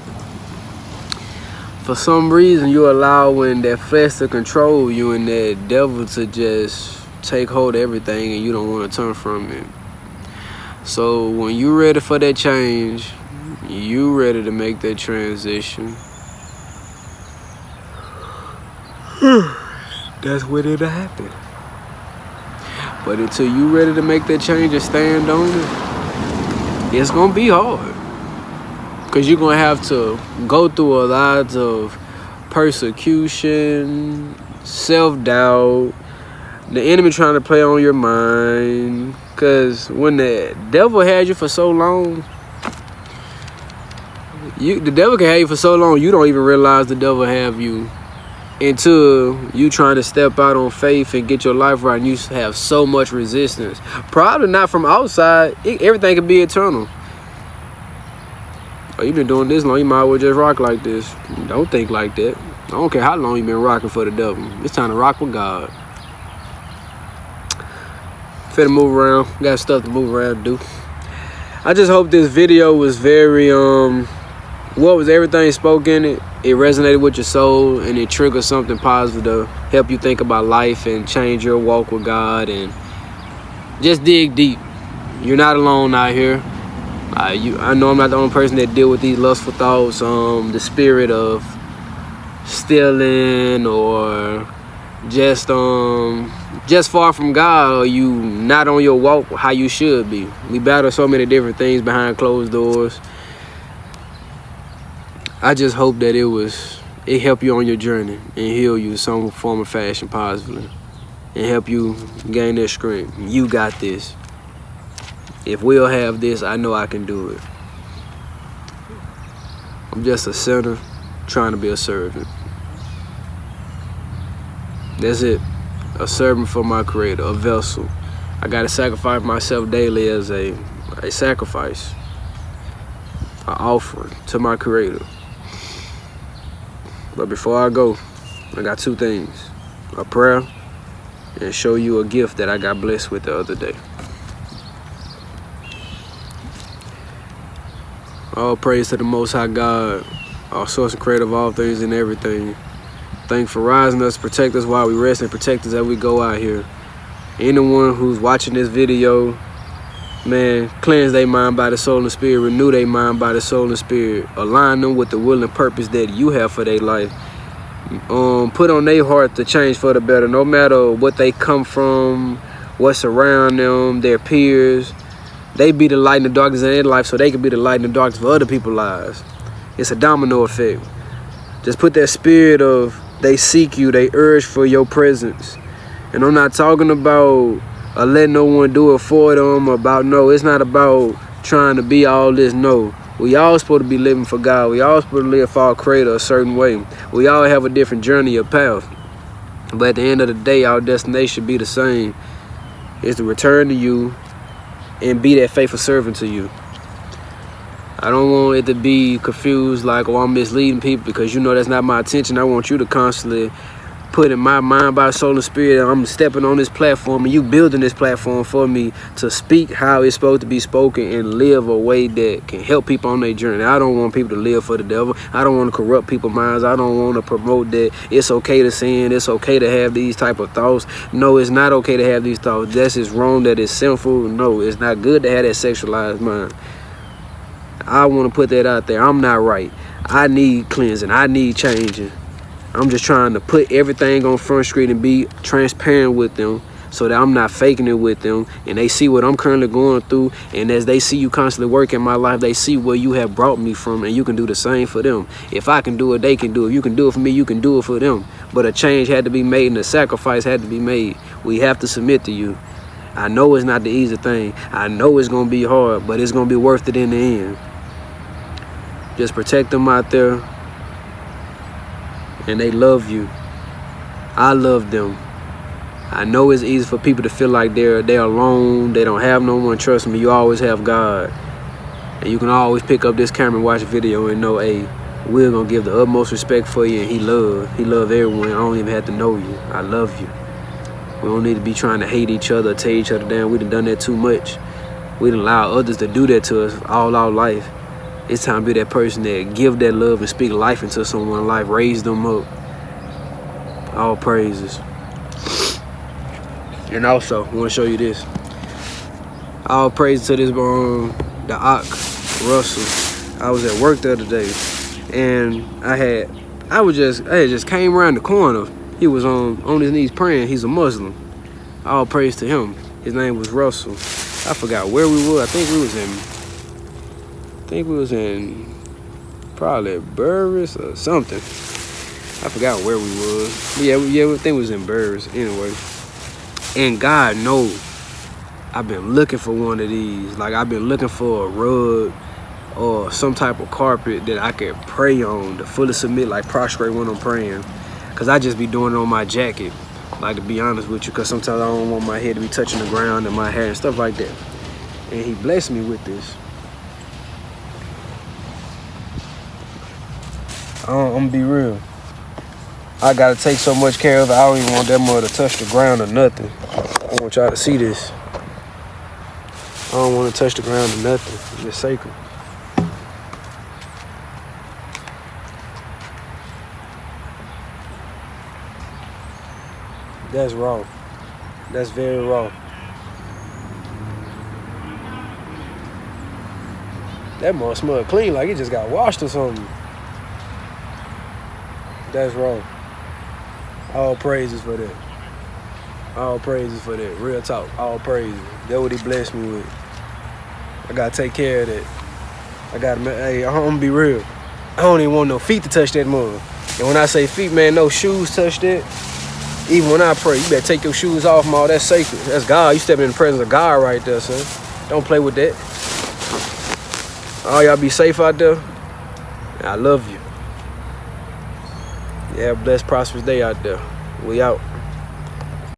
Speaker 6: for some reason you allowing that flesh to control you and that devil to just take hold of everything, and you don't want to turn from it. So when you ready for that change, you ready to make that transition, that's when it'll happen. But until you ready to make that change and stand on it, it's gonna be hard. Cause you're gonna have to go through a lot of persecution, self-doubt, the enemy trying to play on your mind. Cause when the devil had you for so long, the devil can have you for so long, you don't even realize the devil have you until you trying to step out on faith and get your life right, and you have so much resistance. Probably not from outside. Everything can be eternal. Oh, you been doing this long, you might as well just rock like this. Don't think like that. I don't care how long you been rocking for the devil. It's time to rock with God. Finna move around. Got stuff to move around and do. I just hope this video was very, what was everything spoke in it? It resonated with your soul and it triggered something positive to help you think about life and change your walk with God and just dig deep. You're not alone out here. I know I'm not the only person that deal with these lustful thoughts, the spirit of stealing or just far from God, or you not on your walk how you should be. We battle so many different things behind closed doors. I just hope that it help you on your journey and heal you some form of fashion positively and help you gain that strength. You got this. If we'll have this, I know I can do it. I'm just a sinner trying to be a servant. That's it. A servant for my Creator, a vessel. I gotta sacrifice myself daily as a sacrifice, an offering to my Creator. But before I go, I got two things: a prayer and show you a gift that I got blessed with the other day. All praise to the Most High God, our source and creator of all things and everything. Thank you for rising us, protect us while we rest, and protect us as we go out here. Anyone who's watching this video, man, cleanse their mind by the soul and spirit, renew their mind by the soul and spirit, align them with the will and purpose that you have for their life. Put on their heart to change for the better, no matter what they come from, what's around them, their peers. They be the light in the darkness in their life so they can be the light in the darkness for other people's lives. It's a domino effect. Just put that spirit of they seek you, they urge for your presence. And I'm not talking about letting no one do it for them, no, it's not about trying to be all this, no. We all supposed to be living for God. We all supposed to live for our Creator a certain way. We all have a different journey or path. But at the end of the day, our destination should be the same. It's to return to you and be that faithful servant to you. I don't want it to be confused like, oh, I'm misleading people, because you know that's not my intention. I want you to constantly put in my mind, body, soul, and spirit, I'm stepping on this platform and you building this platform for me to speak how it's supposed to be spoken and live a way that can help people on their journey. I don't want people to live for the devil. I don't want to corrupt people's minds. I don't want to promote that it's okay to sin, it's okay to have these type of thoughts. No, it's not okay to have these thoughts. That's just wrong, that is sinful. No, it's not good to have that sexualized mind. I want to put that out there. I'm not right. I need cleansing. I need changing. I'm just trying to put everything on Front Street and be transparent with them so that I'm not faking it with them, and they see what I'm currently going through, and as they see you constantly work in my life, they see where you have brought me from, and you can do the same for them. If I can do it, they can do it. If you can do it for me, you can do it for them. But a change had to be made and a sacrifice had to be made. We have to submit to you. I know it's not the easy thing. I know it's going to be hard, but it's going to be worth it in the end. Just protect them out there. And they love you. I love them. I know it's easy for people to feel like they're alone. They don't have no one. Trust me, you always have God. And you can always pick up this camera and watch a video and know, hey, we're going to give the utmost respect for you. And he love everyone. I don't even have to know you. I love you. We don't need to be trying to hate each other or tear each other down. We done that too much. We done allow others to do that to us all our life. It's time to be that person that give that love and speak life into someone's life, raise them up. All praises. And also, I want to show you this. All praise to this the Ock Russell. I was at work the other day, and I had just came around the corner. He was on his knees praying. He's a Muslim. All praise to him. His name was Russell. I forgot where we were. I think we was in probably Burris or something. I forgot where we was. But yeah, I think we was in Burris anyway. And God knows, I've been looking for one of these. Like, I've been looking for a rug or some type of carpet that I could pray on, to fully submit, like prostrate when I'm praying. Cause I just be doing it on my jacket, like, to be honest with you, cause sometimes I don't want my head to be touching the ground and my hair and stuff like that. And he blessed me with this. I'm gonna be real. I gotta take so much care of it, I don't even want that mother to touch the ground or nothing. I want y'all to see this. I don't want to touch the ground or nothing. It's sacred. That's raw. That's very raw. That must smell clean, like it just got washed or something. That's raw. All praises for that. All praises for that. Real talk. All praises. That's what he blessed me with. I gotta take care of that. Hey, I'm gonna be real. I don't even want no feet to touch that mug. And when I say feet, man, no shoes touch that. Even when I pray, you better take your shoes off, man. That's sacred. That's God. You stepping in the presence of God right there, son. Don't play with that. All y'all be safe out there. I love you. Yeah, blessed, prosperous day out there. We out.